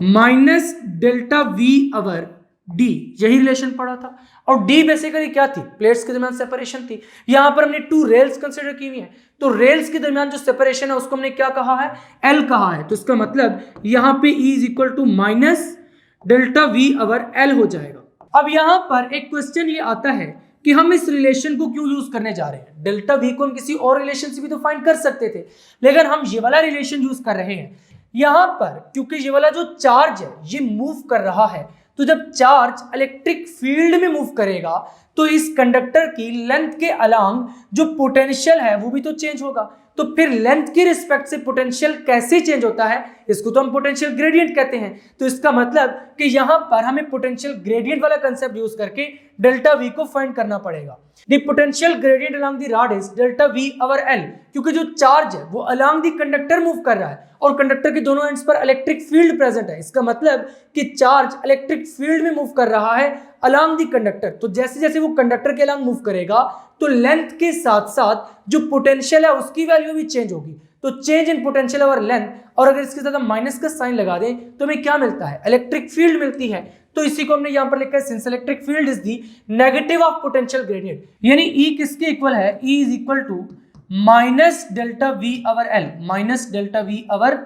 minus delta V over D, यही रिलेशन पढ़ा था। और डी बेसिकली क्या थी, प्लेट्स के दरमियान सेपरेशन थी। यहां पर हमने 2 रेल्स कंसीडर की हुई हैं, तो रेल्स के दरमियान जो सेपरेशन है उसको हमने क्या कहा है, एल कहा है। तो इसका मतलब यहां पे E is equal to minus delta V over L हो जाएगा। अब यहां पर एक क्वेश्चन ये आता है कि हम इस रिलेशन को क्यों यूज करने जा रहे हैं। डेल्टा वी को हम किसी और रिलेशन से भी तो फाइंड कर सकते थे, लेकिन हम ये वाला रिलेशन यूज कर रहे हैं यहां पर, क्योंकि ये वाला जो चार्ज है ये मूव कर रहा है। तो जब चार्ज इलेक्ट्रिक फील्ड में मूव करेगा तो इस कंडक्टर की लेंथ के अलोंग जो पोटेंशियल है वो भी तो चेंज होगा। तो फिर लेंथ के रिस्पेक्ट से पोटेंशियल कैसे चेंज होता है, इसको तो हम पोटेंशियल ग्रेडियंट कहते हैं। तो इसका मतलब कि यहां पर हमें पोटेंशियल ग्रेडियंट वाला कंसेप्ट यूज करके डेल्टा वी को फाइंड करना पड़ेगा। The potential gradient along the rod is delta we over L, क्योंकि जो चार्ज है वो अलोंग द कंडक्टर मूव कर रहा है और कंडक्टर के दोनों एंड्स पर इलेक्ट्रिक फील्ड प्रेजेंट है। इसका मतलब कि चार्ज इलेक्ट्रिक फील्ड में मूव कर रहा है अलोंग द कंडक्टर। तो जैसे जैसे वो कंडक्टर के अलोंग मूव करेगा तो लेंथ के साथ साथ जो पोटेंशियल है उसकी वैल्यू भी चेंज होगी। तो change in potential over length, और अगर इसके साथ हम माइनस का साइन लगा दें तो हमें क्या मिलता है, इलेक्ट्रिक फील्ड मिलती है। तो इसी को हमने यहां पर लिखा है since electric field is the negative of potential gradient, यानी E किसके इक्वल है, E is equal to minus delta V over L, minus delta V over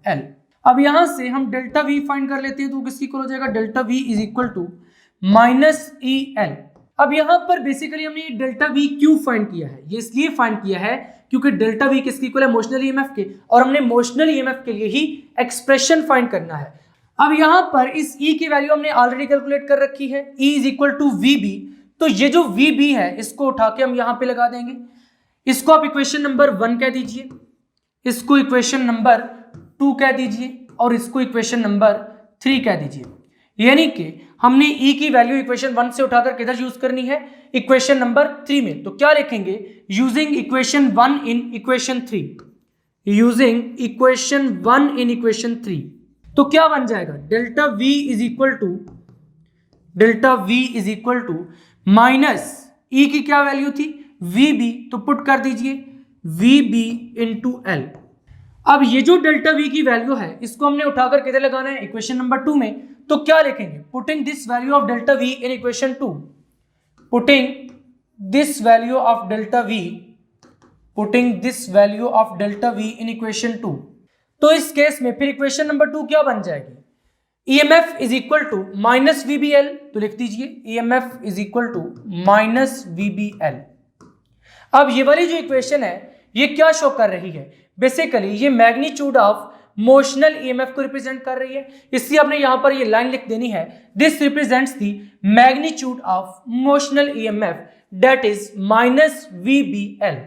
L. अब यहां से हम डेल्टा वी फाइंड कर लेते हैं तो किसके इक्वल हो जाएगा, delta V is equal to minus E L. अब यहां पर बेसिकली हमने डेल्टा वी क्यों फाइंड किया है, ये इसलिए फाइंड किया है क्योंकि डेल्टा वी किसके इक्वल है, मोशनल ईएमएफ के, और हमने मोशनल ईएमएफ के लिए ही एक्सप्रेशन फाइंड करना है। अब यहां पर इस E की वैल्यू हमने ऑलरेडी कैलकुलेट कर रखी है, E is equal to VB। तो ये जो VB है इसको उठा के हम यहां पे लगा देंगे। इसको आप इक्वेशन नंबर 1 कह दीजिए, इसको इक्वेशन नंबर 2 कह दीजिए और इसको इक्वेशन नंबर 3 कह दीजिए। यानी कि हमने E की वैल्यू इक्वेशन 1 से उठाकर किधर यूज करनी है, इक्वेशन नंबर 3 में। तो क्या लिखेंगे, using equation 1 in equation 3, using equation 1 in equation 3। तो क्या बन जाएगा, delta V is equal to minus E की क्या वैल्यू थी, VB, तो पुट कर दीजिए VB इंटू L। अब ये जो डेल्टा V की वैल्यू है इसको हमने उठाकर किधर लगाना है, इक्वेशन नंबर 2 में। तो क्या लिखेंगे, putting this value of delta V in equation 2, putting this value of delta V, putting this value of delta V in equation 2। तो इस केस में फिर इक्वेशन नंबर 2 क्या बन जाएगी, EMF is equal to minus VBL। तो लिख दीजिए EMF is equal to minus VBL। अब ये वाली जो इक्वेशन है ये क्या शो कर रही है, बेसिकली ये मैग्नीट्यूड ऑफ मोशनल ईएमएफ को रिप्रेजेंट कर रही है, इसलिए आपने यहां पर ये लाइन लिख देनी है, this represents the magnitude of motional EMF that is minus VBL।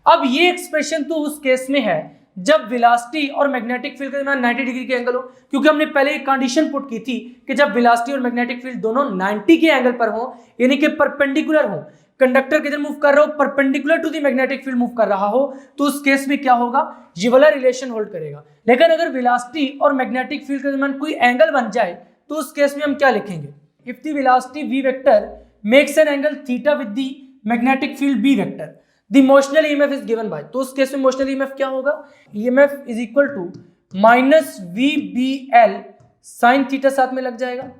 अब ये एक्सप्रेशन तो उस केस में है जब वेलोसिटी और मैग्नेटिक फील्ड के दरमियान 90 डिग्री के एंगल हो, क्योंकि हमने पहले एक कंडीशन पुट की थी कि जब वेलोसिटी और मैग्नेटिक फील्ड दोनों 90 के एंगल पर हो, यानी कि परपेंडिकुलर हो, कंडक्टर किधर मूव कर रहा हो, perpendicular to the magnetic field move कर रहा हो, तो उस केस में क्या होगा, ये वाला रिलेशन होल्ड करेगा। लेकिन अगर वेलोसिटी और मैग्नेटिक फील्ड के दरमियान कोई एंगल बन जाए तो उस केस में हम क्या लिखेंगे, if the velocity v vector makes an angle theta with the magnetic field b vector, the motional EMF is given by, तो उस केस में मोशनल ईएमएफ क्या होगा, EMF is equal to minus VBL sine theta साथ में लग जाएगा,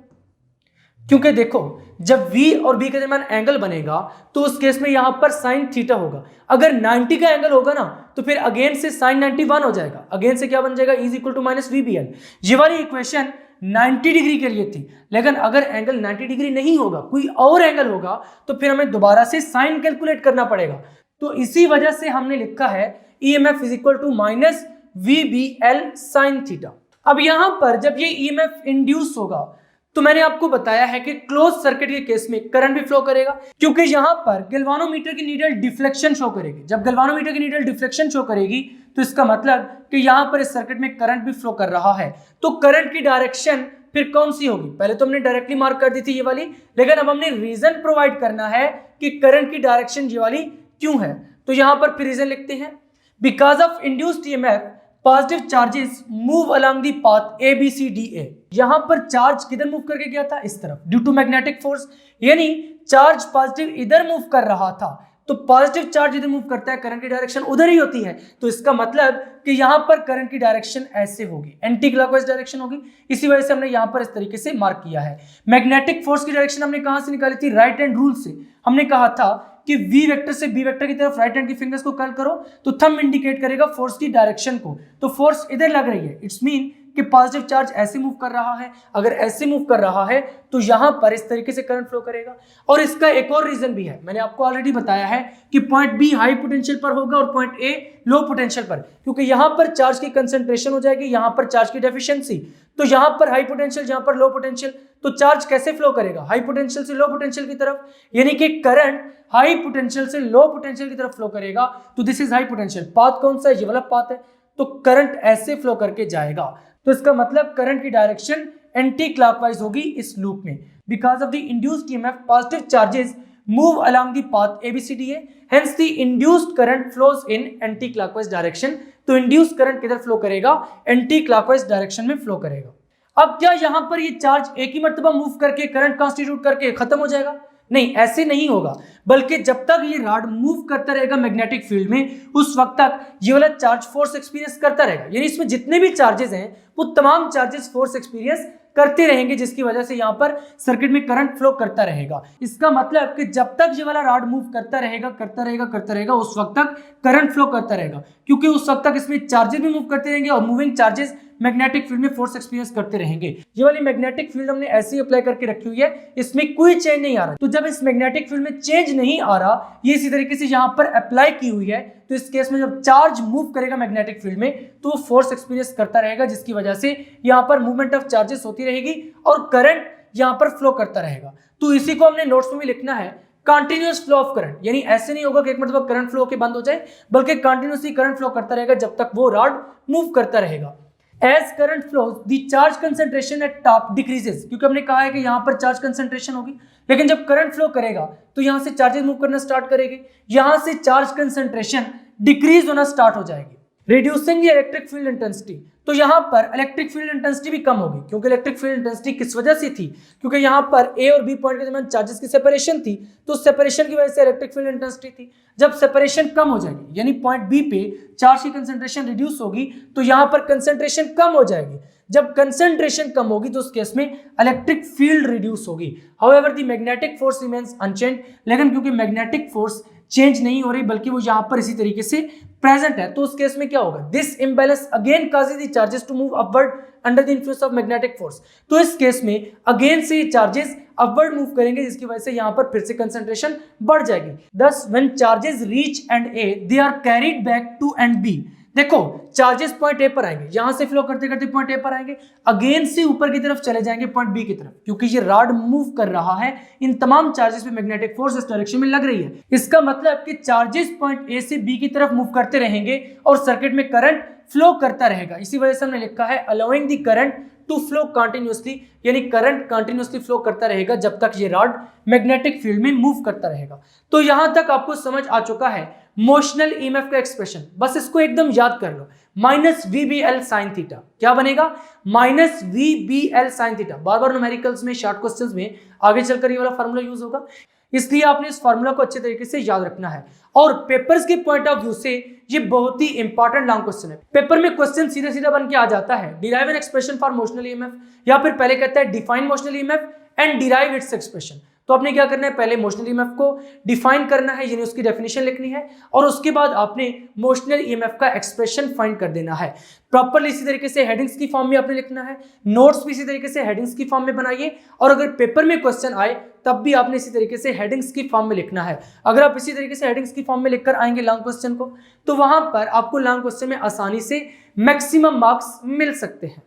क्योंकि देखो जब v और b के दरमियान एंगल बनेगा तो उस केस में यहां पर साइन थीटा होगा, अगर 90 का एंगल होगा ना तो फिर अगेन से साइन 91 हो जाएगा, अगेन से क्या बन जाएगा, is equal to minus VBL। ये वाली इक्वेशन 90 डिग्री के लिए थी, लेकिन अगर एंगल 90 डिग्री नहीं होगा, कोई और एंगल होगा, तो फिर हमें दोबारा से साइन कैलकुलेट करना पड़ेगा। तो इसी वजह से हमने लिखा है EMF is equal to minus VBL sine theta. अब यहां पर जब ये EMF इंड्यूस होगा तो मैंने आपको बताया है कि क्लोज सर्किट के केस में करंट भी फ्लो करेगा, क्योंकि यहां पर गैल्वानोमीटर की नीडल डिफ्लेक्शन शो करेगी। जब गैल्वानोमीटर की नीडल डिफ्लेक्शन शो करेगी तो इसका मतलब कि यहां पर इस सर्किट में करंट भी फ्लो कर रहा है, तो करंट की डायरेक्शन फिर कौन सी होगी, पहले तो हमने डायरेक्टली मार्क कर दी थी ये वाली, लेकिन अब हमने रीजन प्रोवाइड करना है कि करंट की डायरेक्शन ये वाली क्यों है। तो यहां पर फिर रीजन लिखते हैं, because of induced EMF positive charges move along the path ABCDA। यहां पर चार्ज किधर मूव करके गया था, इस तरफ, ड्यू टू मैग्नेटिक फोर्स, यानी चार्ज पॉजिटिव इधर मूव कर रहा था, तो पॉजिटिव चार्ज इधर मूव करता है, करंट की डायरेक्शन उधर ही होती है, तो इसका मतलब कि यहां पर करंट की डायरेक्शन ऐसे होगी, एंटी क्लॉकवाइज डायरेक्शन होगी। इसी वजह से हमने यहां पर इस तरीके से मार्क किया है। मैग्नेटिक फोर्स की डायरेक्शन हमने कहां से निकाली थी, राइट हैंड रूल से। हमने कहा था कि V वेक्टर से B वेक्टर की तरफ राइट हैंड की फिंगर्स को कर्ल करो तो थंब इंडिकेट करेगा फोर्स की डायरेक्शन को, तो फोर्स इधर लग रही है, इट्स मीन कि पॉजिटिव चार्ज ऐसे मूव कर रहा है, अगर ऐसे मूव कर रहा है तो यहां पर इस तरीके से करंट फ्लो करेगा। और इसका एक और रीजन भी है, मैंने आपको ऑलरेडी बताया है कि पॉइंट B हाई पोटेंशियल पर होगा और पॉइंट A लो पोटेंशियल पर, क्योंकि यहां पर चार्ज की कंसंट्रेशन हो जाएगी, यहां पर चार्ज की डेफिशिएंसी, तो यहां पर हाई पोटेंशियल, यहां पर लो पोटेंशियल, तो चार्ज कैसे फ्लो करेगा, हाई पोटेंशियल से लो पोटेंशियल की तरफ, यानी कि करंट हाई पोटेंशियल से लो पोटेंशियल की तरफ फ्लो करेगा, तो this is high potential. Path कौन सा है, ये वाला पाथ है, तो करंट ऐसे फ्लो करके जाएगा, तो इसका मतलब करंट की डायरेक्शन एंटी क्लॉकवाइज होगी इस लूप में। Because of the induced EMF positive charges move along the path ABCDA, hence the induced current flows in anti clockwise direction. तो इंड्यूस्ड करंट किधर फ्लो करेगा, एंटी क्लॉकवाइज डायरेक्शन में flow करेगा। अब क्या यहां पर ये चार्ज एक ही मर्तबा मूव करके करंट कॉन्स्टिट्यूट करके खत्म हो जाएगा, नहीं, ऐसे नहीं होगा, बल्कि जब तक ये रॉड मूव करता रहेगा मैग्नेटिक फील्ड में, उस वक्त तक ये वाला चार्ज फोर्स एक्सपीरियंस करता रहेगा, यानी इसमें जितने भी चार्जेस हैं वो तमाम चार्जेस फोर्स एक्सपीरियंस करते रहेंगे, जिसकी वजह से यहाँ पर सर्किट में करंट फ्लो करता रहेगा। इसका मतलब कि जब तक ये वाला रॉड मूव करता रहेगा उस वक्त तक करंट फ्लो करता रहेगा, क्योंकि उस वक्त तक इसमें चार्जेस भी मूव करते रहेंगे और मूविंग चार्जेस मैग्नेटिक फील्ड में फोर्स एक्सपीरियंस करते रहेंगे। ये वाली मैग्नेटिक फील्ड हमने ऐसे ही अप्लाई करके रखी हुई है, इसमें कोई चेंज नहीं आ रहा। तो जब इस मैग्नेटिक फील्ड में चेंज नहीं आ रहा, ये इसी तरीके से यहाँ पर अप्लाई की हुई है, तो इस केस में जब चार्ज मूव करेगा मैग्नेटिक फील्ड में तो वो फोर्स एक्सपीरियंस करता रहेगा, जिसकी वजह से यहाँ पर मूवमेंट ऑफ चार्जेस होती रहेगी और करंट यहाँ पर फ्लो करता रहेगा। तो इसी को हमने नोट्स में भी लिखना है, कंटिन्यूअस फ्लो ऑफ करंट, यानी ऐसे नहीं होगा कि एक मतलब करंट फ्लो के बंद हो जाए, बल्कि कंटिन्यूअसली करंट फ्लो करता रहेगा जब तक वो रॉड मूव करता रहेगा। As current flows, the charge concentration at top decreases, क्योंकि हमने कहा है कि यहाँ पर चार्ज कंसंट्रेशन होगी, लेकिन जब करंट फ्लो करेगा तो यहाँ से चार्जेस मूव करना स्टार्ट करेंगे, यहाँ से चार्ज कंसंट्रेशन डिक्रीज होना स्टार्ट हो जाएगी, reducing the electric field intensity. तो यहाँ पर इलेक्ट्रिक फील्ड इंटेंसिटी भी कम होगी, क्योंकि इलेक्ट्रिक फील्ड इंटेंसिटी किस वजह से थी, क्योंकि यहाँ पर A और B पॉइंट के दरमियान चार्जेस की सेपरेशन थी, तो सेपरेशन की वजह से इलेक्ट्रिक फील्ड इंटेंसिटी थी। जब सेपरेशन कम हो जाएगी, यानी पॉइंट B पे चार्ज की कंसंट्रेशन रिड्यूस होगी, तो यहाँ पर कंसंट्रेशन कम हो जाएगी। जब कंसंट्रेशन कम होगी तो उस केस में इलेक्ट्रिक फील्ड रिड्यूस होगी। However the magnetic force remains unchanged, लेकिन क्योंकि मैग्नेटिक फोर्स चेंज नहीं हो रही बल्कि वो यहाँ पर इसी तरीके से प्रेजेंट है, तो उस केस में क्या होगा, this imbalance again causes the charges to move upward under the influence of magnetic force. तो इस केस में अगेन से ये चार्जेस अपवर्ड मूव करेंगे, जिसकी वजह से यहाँ पर फिर से कंसंट्रेशन बढ़ जाएगी। Thus when charges reach end A, they are carried back to end B. देखो चार्जेस पॉइंट ए पर आएंगे, यहां से फ्लो करते करते पॉइंट ए पर आएंगे, अगेन से ऊपर की तरफ चले जाएंगे पॉइंट बी की तरफ, क्योंकि ये रॉड मूव कर रहा है, इन तमाम चार्जेस पे मैग्नेटिक फोर्स इस डायरेक्शन में लग रही है। इसका मतलब कि चार्जेस पॉइंट ए से बी की तरफ मूव करते रहेंगे और सर्किट में करंट फ्लो करता रहेगा। इसी वजह से हमने लिखा है allowing the current to flow continuously, यानी करंट कंटिन्यूअसली फ्लो करता रहेगा जब तक ये रॉड मैग्नेटिक फील्ड में मूव करता रहेगा। तो यहां तक आपको समझ आ चुका है मोशनल ईएमएफ का एक्सप्रेशन, बस इसको एकदम याद कर लो, माइनस VBL साइन थीटा। क्या बनेगा? Minus VBL sine theta. बार बार न्यूमेरिकल्स में, शॉर्ट क्वेश्चंस में आगे चलकर ये वाला फार्मूला यूज होगा, इसलिए आपने इस फार्मूला को अच्छे तरीके से याद रखना है। और पेपर्स के पॉइंट ऑफ व्यू से ये बहुत ही इंपॉर्टेंट लॉन्ग क्वेश्चन है। पेपर में क्वेश्चन सीधा सीधा बन के आ जाता है, derive an expression for motional EMF, या फिर पहले कहता है define motional EMF and derive its expression. तो आपने क्या करना है, पहले मोशनल ईएमएफ को डिफाइन करना है, यानी उसकी डेफिनेशन लिखनी है, और उसके बाद आपने मोशनल ईएमएफ का एक्सप्रेशन फाइंड कर देना है। प्रॉपर्ली इसी तरीके से हेडिंग्स की फॉर्म में आपने लिखना है, नोट्स भी इसी तरीके से हेडिंग्स की फॉर्म में बनाइए, और अगर पेपर में क्वेश्चन आए तब भी आपने इसी तरीके से हेडिंग्स की फॉर्म में लिखना है। अगर आप इसी तरीके से हेडिंग्स की फॉर्म में लिखकर आएंगे लॉन्ग क्वेश्चन को, तो वहां पर आपको लॉन्ग क्वेश्चन में आसानी से मैक्सिमम मार्क्स मिल सकते हैं।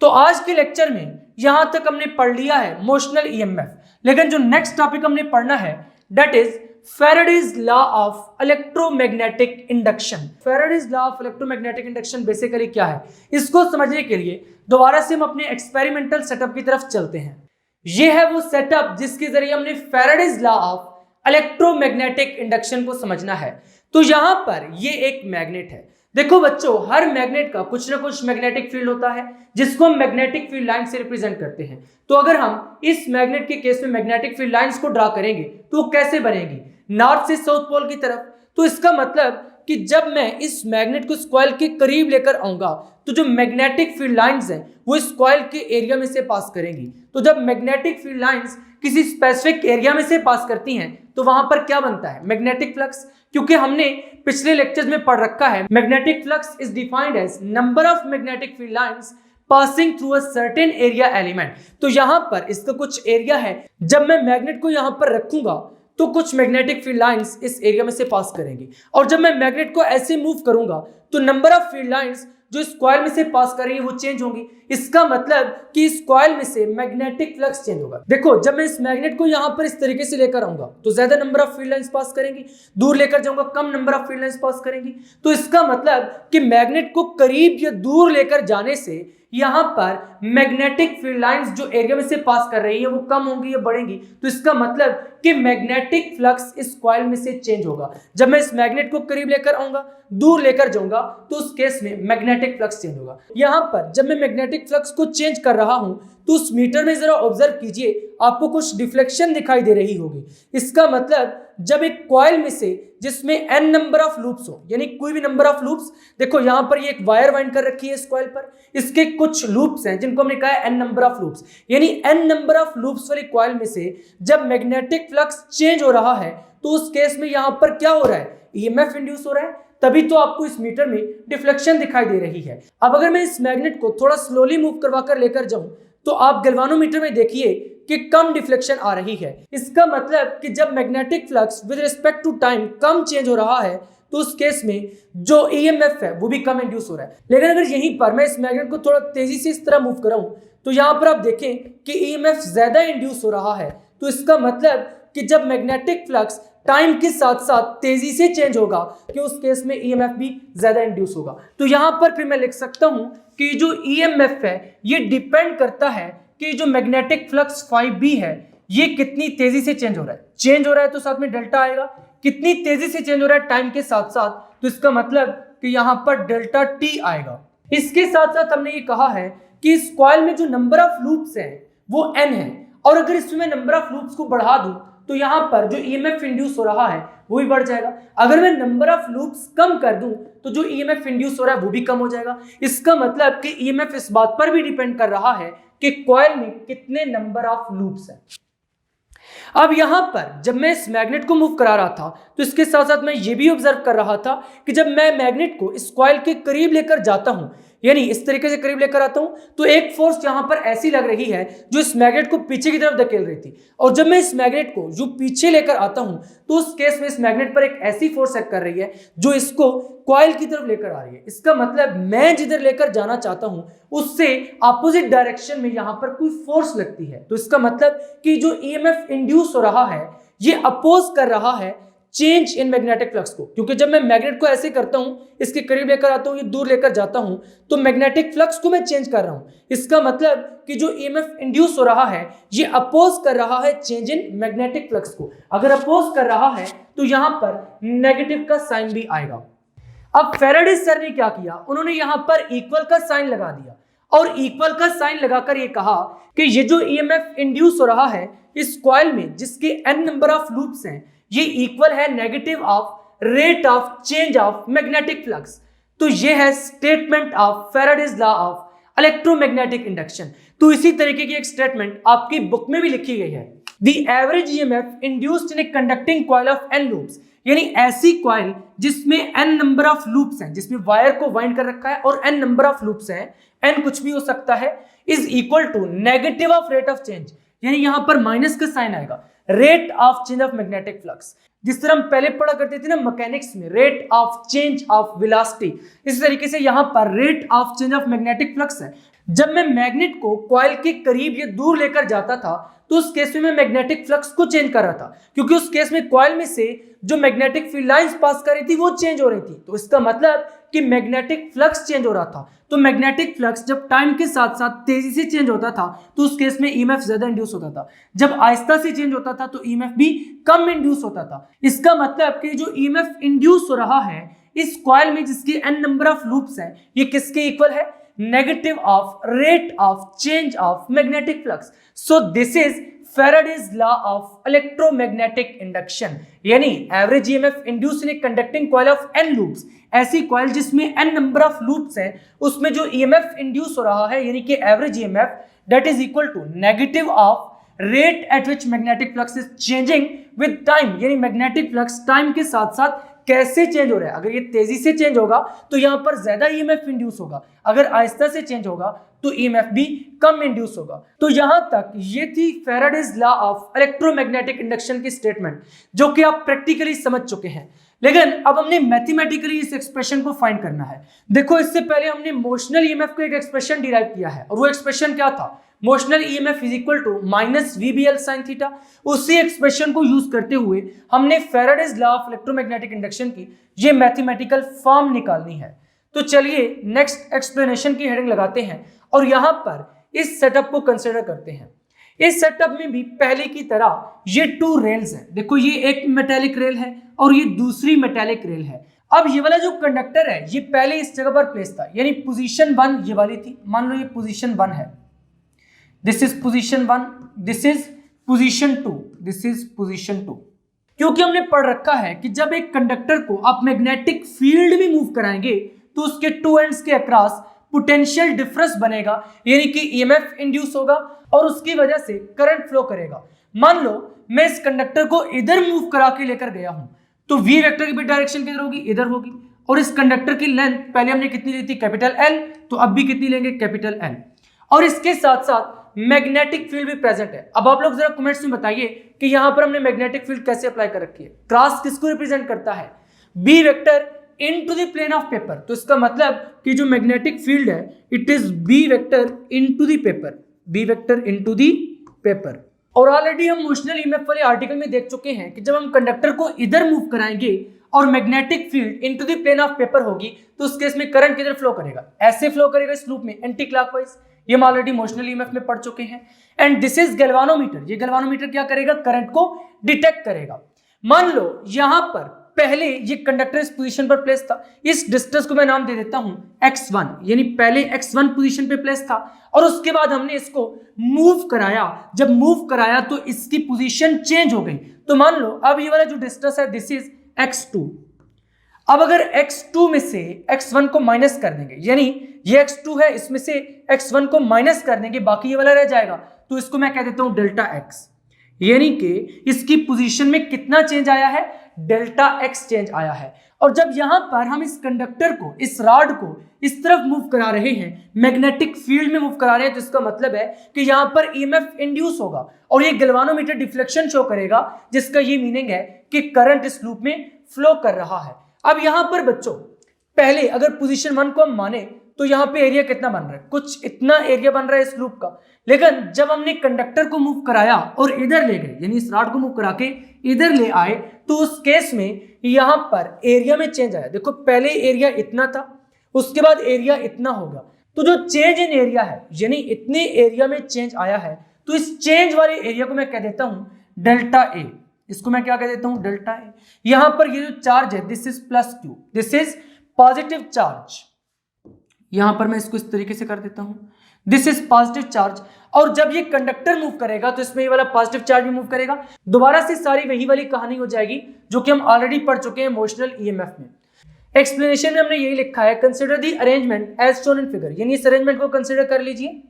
तो आज के लेक्चर में यहां तक हमने पढ़ लिया है मोशनल ईएमएफ, लेकिन जो नेक्स्ट टॉपिक हमने पढ़ना है that is Faraday's law of electromagnetic induction. Faraday's law of electromagnetic induction basically क्या है, इसको समझने के लिए दोबारा से हम अपने एक्सपेरिमेंटल सेटअप की तरफ चलते हैं। यह है वो सेटअप जिसके जरिए हमने Faraday's law of electromagnetic induction को समझना है। तो यहां पर ये एक मैग्नेट है। देखो बच्चों, हर मैग्नेट का कुछ ना कुछ मैग्नेटिक फील्ड होता है जिसको हम मैग्नेटिक फील्ड लाइन से रिप्रेजेंट करते हैं। तो अगर हम इस मैग्नेट के केस में मैग्नेटिक फील्ड लाइंस को ड्रा करेंगे तो वो कैसे बनेगी, नॉर्थ से साउथ पोल की तरफ। तो इसका मतलब कि जब मैं इस मैग्नेट को इस कॉइल के करीब लेकर आऊंगा तो जो मैग्नेटिक फील्ड लाइंस हैं वो इस कॉइल के एरिया में से पास करेंगी। तो जब मैग्नेटिक फील्ड लाइंस किसी स्पेसिफिक एरिया में से पास करती हैं तो वहां पर क्या बनता है, मैग्नेटिक फ्लक्स। क्योंकि हमने पिछले लेक्चर्स में पढ़ रखा है magnetic flux is defined as number of magnetic field lines passing through a certain area element. तो यहां पर इसका कुछ एरिया है, जब मैं मैग्नेट को यहां पर रखूंगा तो कुछ मैग्नेटिक फील्ड लाइंस इस एरिया में से पास करेंगी, और जब मैं मैग्नेट को ऐसे मूव करूंगा तो नंबर ऑफ फील्ड लाइंस जो इस कॉइल में से पास करेंगी वो चेंज होंगी। इसका मतलब कि इस कॉइल में से मैग्नेटिक फ्लक्स चेंज होगा। देखो, जब मैं इस मैग्नेट को यहां पर इस तरीके से लेकर आऊंगा तो ज्यादा number of field lines pass करेंगी, दूर लेकर जाऊंगा कम number of field lines pass करेंगी। तो इसका मतलब कि मैग्नेट को करीब या दूर लेकर जाने से यहां पर मैग्नेटिक फील्ड लाइंस जो एरिया में से पास कर रही है वो कम होंगी या बढ़ेंगी। तो इसका मतलब कि मैग्नेटिक फ्लक्स इस कॉइल में से चेंज होगा। जब मैं इस मैग्नेट को करीब लेकर आऊंगा, दूर लेकर जाऊंगा तो उस केस में मैग्नेटिक फ्लक्स चेंज होगा। यहां पर जब मैं मैग्नेटिक फ्लक्स को चेंज कर रहा हूं तो उस मीटर में जरा ऑब्जर्व कीजिए, आपको कुछ डिफ्लेक्शन दिखाई दे रही होगी। इसका मतलब जब एक कॉइल में से जिसमें n नंबर ऑफ लूप्स हो, यानी कोई भी नंबर ऑफ लूप्स, देखो यहां पर ये एक वायर वाइंड कर रखी है इस कॉइल पर, इसके कुछ लूप्स हैं जिनको हमने कहा है n नंबर ऑफ लूप्स, यानी n नंबर ऑफ लूप्स वाली कॉइल में से जब मैग्नेटिक फ्लक्स चेंज हो रहा है तो उस केस में यहां पर क्या हो रहा है, ईएमएफ इंड्यूस हो रहा है, तभी तो आपको इस मीटर में डिफ्लेक्शन दिखाई दे रही है। अब अगर मैं इस मैग्नेट को थोड़ा स्लोली मूव करवा कर लेकर जाऊं तो आप गैल्वानोमीटर में देखिए कि कम डिफ्लेक्शन आ रही है। इसका मतलब कि जब magnetic flux with respect to time कम चेंज हो रहा है तो उस केस में जो ईएमएफ है वो भी कम इंड्यूस हो रहा है। लेकिन अगर यहीं पर मैं इस मैग्नेट को थोड़ा तेजी से इस तरह मूव कराऊं तो यहां पर आप देखें कि ईएमएफ ज्यादा इंड्यूस हो रहा है। तो इसका मतलब कि जब मैग्नेटिक फ्लक्स टाइम के साथ साथ तेजी से चेंज होगा कि उस केस में ईएमएफ भी ज्यादा इंड्यूस होगा। तो यहां पर फिर मैं लिख सकता हूं कि जो ईएमएफ है ये डिपेंड करता है कि जो मैग्नेटिक फ्लक्स φb है ये कितनी तेजी से चेंज हो रहा है। चेंज हो रहा है तो साथ में डेल्टा आएगा, कितनी तेजी से चेंज हो रहा है टाइम के साथ साथ, तो इसका मतलब कि यहां पर डेल्टा टी आएगा। इसके साथ साथ हमने ये कहा है कि इस कॉइल में जो नंबर ऑफ लूप्स हैं वो n है, और अगर इसमें नंबर ऑफ लूप्स को बढ़ा दूं तो यहां पर जो ईएमएफ इंड्यूस हो रहा है वो भी बढ़ जाएगा। अगर मैं नंबर ऑफ लूप्स कम कर दूं तो जो ईएमएफ इंड्यूस हो रहा है वो भी कम हो जाएगा। इसका मतलब कि ईएमएफ इस बात पर भी डिपेंड कर रहा है कि कॉइल में कितने नंबर ऑफ लूप्स हैं। अब यहां पर जब मैं इस मैग्नेट को मूव करा रहा था तो इसके साथ साथ मैं ये भी ऑब्जर्व कर रहा था कि जब मैं मैग्नेट को इस कॉइल के करीब लेकर जाता हूं, यानी इस तरीके से करीब लेकर आता हूं तो एक फोर्स यहां पर ऐसी लग रही है जो इस मैग्नेट को पीछे की तरफ धकेल रही थी, और जब मैं इस मैग्नेट को जो पीछे लेकर आता हूं तो उस केस में इस मैग्नेट पर एक ऐसी फोर्स एक्ट कर रही है जो इसको कॉइल की तरफ लेकर आ रही है। इसका मतलब मैं जिधर लेकर जाना चाहता हूं उससे अपोजिट डायरेक्शन में यहां पर कोई फोर्स लगती है। तो इसका मतलब कि जो ईएमएफ इंड्यूस हो रहा है ये अपोज कर रहा है चेंज इन मैग्नेटिक फ्लक्स को, क्योंकि जब मैं मैग्नेट को ऐसे करता हूं, इसके करीब लेकर आता हूं, ये दूर लेकर जाता हूं, तो मैग्नेटिक फ्लक्स को मैं चेंज कर रहा हूं। इसका मतलब कि जो ईएमएफ इंड्यूस हो रहा है ये अपोज कर रहा है चेंज इन मैग्नेटिक फ्लक्स को। अगर अपोज कर रहा है तो यहां पर नेगेटिव का साइन भी आएगा। अब फैराडे सर ने क्या किया, उन्होंने यहां पर इक्वल का साइन लगा दिया और इक्वल का साइन लगाकर ये कहा कि ये जो ईएमएफ इंड्यूस हो रहा है इस कॉइल में जिसके n नंबर ऑफ लूप्स हैं ये इक्वल है negative of rate of change of magnetic flux. तो ये है statement of Faraday's law of electromagnetic induction. तो इसी तरीके की एक स्टेटमेंट आपकी बुक में भी लिखी गई है। The average EMF induced in a conducting coil of n loops, यानी ऐसी कॉइल जिसमें n नंबर ऑफ लूप्स हैं, जिसमें वायर को वाइंड कर रखा है और n नंबर ऑफ लूप्स हैं, n कुछ भी हो सकता है, is equal to negative of rate of change, यानी यहां पर माइनस का साइन आएगा, rate of change of magnetic flux. जिस तरह हम पहले पढ़ा करते थे ना मैकेनिक्स में, rate of change of velocity, इस तरीके से यहां पर rate of change of magnetic flux है। जब मैं मैग्नेट को कॉइल के करीब या दूर लेकर जाता था तो उस केस में मैं मैग्नेटिक फ्लक्स को चेंज कर रहा था, क्योंकि उस केस में कॉइल में से जो मैग्नेटिक फील्ड लाइंस पास कर रही थी वो चेंज हो रही थी। तो इसका मतलब कि मैग्नेटिक फ्लक्स चेंज हो रहा था। तो मैग्नेटिक फ्लक्स जब टाइम के साथ साथ तेजी से चेंज होता था तो उस केस में ईएमएफ ज्यादा इंड्यूस होता था, जब आहिस्ता से चेंज होता था तो ईएमएफ भी कम इंड्यूस होता था। इसका मतलब कि जो ईएमएफ इंड्यूस हो रहा है इस कॉइल में जिसके n नंबर ऑफ लूप्स हैं ये किसके इक्वल है, negative of rate of change of magnetic flux. So this is Faraday's law of electromagnetic induction, यानी average EMF induce in a conducting coil of n loops, ऐसी coil जिसमें n number of loops हैं उसमें जो EMF induce हो रहा है यानी कि average EMF that is equal to negative of rate at which magnetic flux is changing with time, यानी मैग्नेटिक फ्लक्स टाइम के साथ साथ कैसे चेंज हो रहा है। अगर ये तेजी से चेंज होगा तो यहां पर ज्यादा ईएमएफ इंड्यूस होगा, अगर आहिस्ता से चेंज होगा तो ईएमएफ भी कम इंड्यूस होगा। तो यहां तक ये थी Faraday's law of electromagnetic induction की स्टेटमेंट जो कि आप प्रैक्टिकली समझ चुके हैं। लेकिन अब हमने मैथमेटिकली इस एक्सप्रेशन को फाइंड करना है। देखो इससे पहले हमने मोशनल ईएमएफ को एक एक्सप्रेशन डिराइव किया है और वो एक्सप्रेशन क्या था, motional EMF is equal to minus V B L sine theta. उसी एक्सप्रेशन को यूज करते हुए हमने Faraday's law of electromagnetic induction की ये मैथमेटिकल फॉर्म निकालनी है। तो चलिए नेक्स्ट एक्सप्लेनेशन की हेडिंग लगाते हैं और यहां पर इस सेटअप को कंसीडर करते हैं। इस सेटअप में भी पहले की तरह ये टू रेल्स हैं। देखो ये एक मेटेलिक रेल है और ये दूसरी मेटेलिक रेल है। अब ये वाला जो कंडक्टर है ये पहले इस जगह पर प्लेस था, यानी पोजीशन 1 ये वाली थी। मान लो ये पोजीशन 1 है, this is position 1, this is position 2, this is position 2। क्योंकि हमने पढ़ रखा है कि जब एक कंडक्टर को आप मैग्नेटिक फील्ड में मूव कराएंगे तो उसके टू एंड्स के अक्रॉस पोटेंशियल डिफरेंस बनेगा, यानी कि ईएमएफ इंड्यूस होगा और उसकी वजह से करंट फ्लो करेगा। मान लो मैं इस कंडक्टर को इधर मूव करा के लेकर गया हूं तो वी वेक्टर की भी डायरेक्शन किधर होगी, इधर होगी। और इस कंडक्टर की लेंथ पहले हमने कितनी ली थी, कैपिटल एल, तो अब भी कितनी लेंगे, कैपिटल एल। और इसके साथ साथ मैग्नेटिक फील्ड भी प्रेजेंट है। अब आप लोग जरा कमेंट्स में बताइए कि यहां पर हमने मैग्नेटिक फील्ड कैसे अप्लाई कर रखी है। क्रॉस किसको रिप्रेजेंट करता है, B vector into the plane of paper. तो इसका मतलब कि जो मैग्नेटिक फील्ड है it is B vector into the paper, B vector into the paper. और ऑलरेडी हम मोशनल ईएमएफ वाले आर्टिकल में देख चुके हैं कि जब हम कंडक्टर को इधर मूव कराएंगे और magnetic field into the plane of paper होगी तो उस केस में करंट किधर फ्लो करेगा, ऐसे फ्लो करेगा इस लूप में एंटी क्लॉकवाइज। ये हम ऑलरेडी मोशनल ईएमएफ में पढ़ चुके हैं। And this is galvanometer. ये गैल्वानोमीटर क्या करेगा, करंट को डिटेक्ट करेगा। मान लो यहां पर पहले ये कंडक्टर इस पोजीशन पर प्लेस था, इस डिस्टेंस को मैं नाम दे देता हूं x1, यानी पहले x1 पोजीशन पे प्लेस था और उसके बाद हमने इसको मूव कराया। जब मूव कराया तो इसकी पोजीशन चेंज हो गई। तो मान लो अब ये वाला जो डिस्टेंस है दिस इज x2। अब अगर x2 में से x1 को माइनस कर देंगे, यानी ये x2 है इसमें से x1 को माइनस कर देंगे, बाकी ये वाला रह जाएगा, तो इसको मैं कह देता हूं डेल्टा x, यानी कि इसकी पोजीशन में कितना चेंज आया है, डेल्टा एक्स चेंज आया है। और जब यहां पर हम इस कंडक्टर को, इस रॉड को इस तरफ मूव करा रहे हैं, मैग्नेटिक फील्ड में मूव करा रहे हैं, तो इसका मतलब है कि यहां पर ईएमएफ इंड्यूस होगा और ये गैल्वानोमीटर डिफ्लेक्शन शो करेगा, जिसका ये मीनिंग है कि करंट इस लूप में फ्लो कर रहा है। अब यहां पर बच्चों पहले अगर पोजीशन 1 को हम माने तो यहाँ पे एरिया कितना बन रहा है, कुछ इतना एरिया बन रहा है इस लूप का। लेकिन जब हमने कंडक्टर को मूव कराया और इधर ले गए, यानी इस रॉड को मूव करा के इधर ले आए, तो उस केस में यहाँ पर एरिया में चेंज आया। देखो पहले एरिया इतना था, उसके बाद एरिया इतना होगा, तो जो चेंज इन एरिया है, यानी इतने एरिया में चेंज आया है, तो इस चेंज वाले एरिया को मैं कह देता हूं डेल्टा ए। इसको मैं क्या कह देता हूं, डेल्टा ए। यहां पर ये जो चार्ज है, this is plus Q, this is positive charge. यहां पर मैं इसको इस तरीके से कर देता हूं, दिस इज पॉजिटिव चार्ज। और जब ये कंडक्टर मूव करेगा तो इसमें ये वाला पॉजिटिव चार्ज भी मूव करेगा। दोबारा से सारी वही वाली कहानी हो जाएगी जो कि हम ऑलरेडी पढ़ चुके हैं इमोशनल ईएमएफ में। एक्सप्लेनेशन में हमने यही लिखा है, consider the arrangement as shown in figure, यानी इस अरेंजमेंट को कंसीडर कर लीजिए।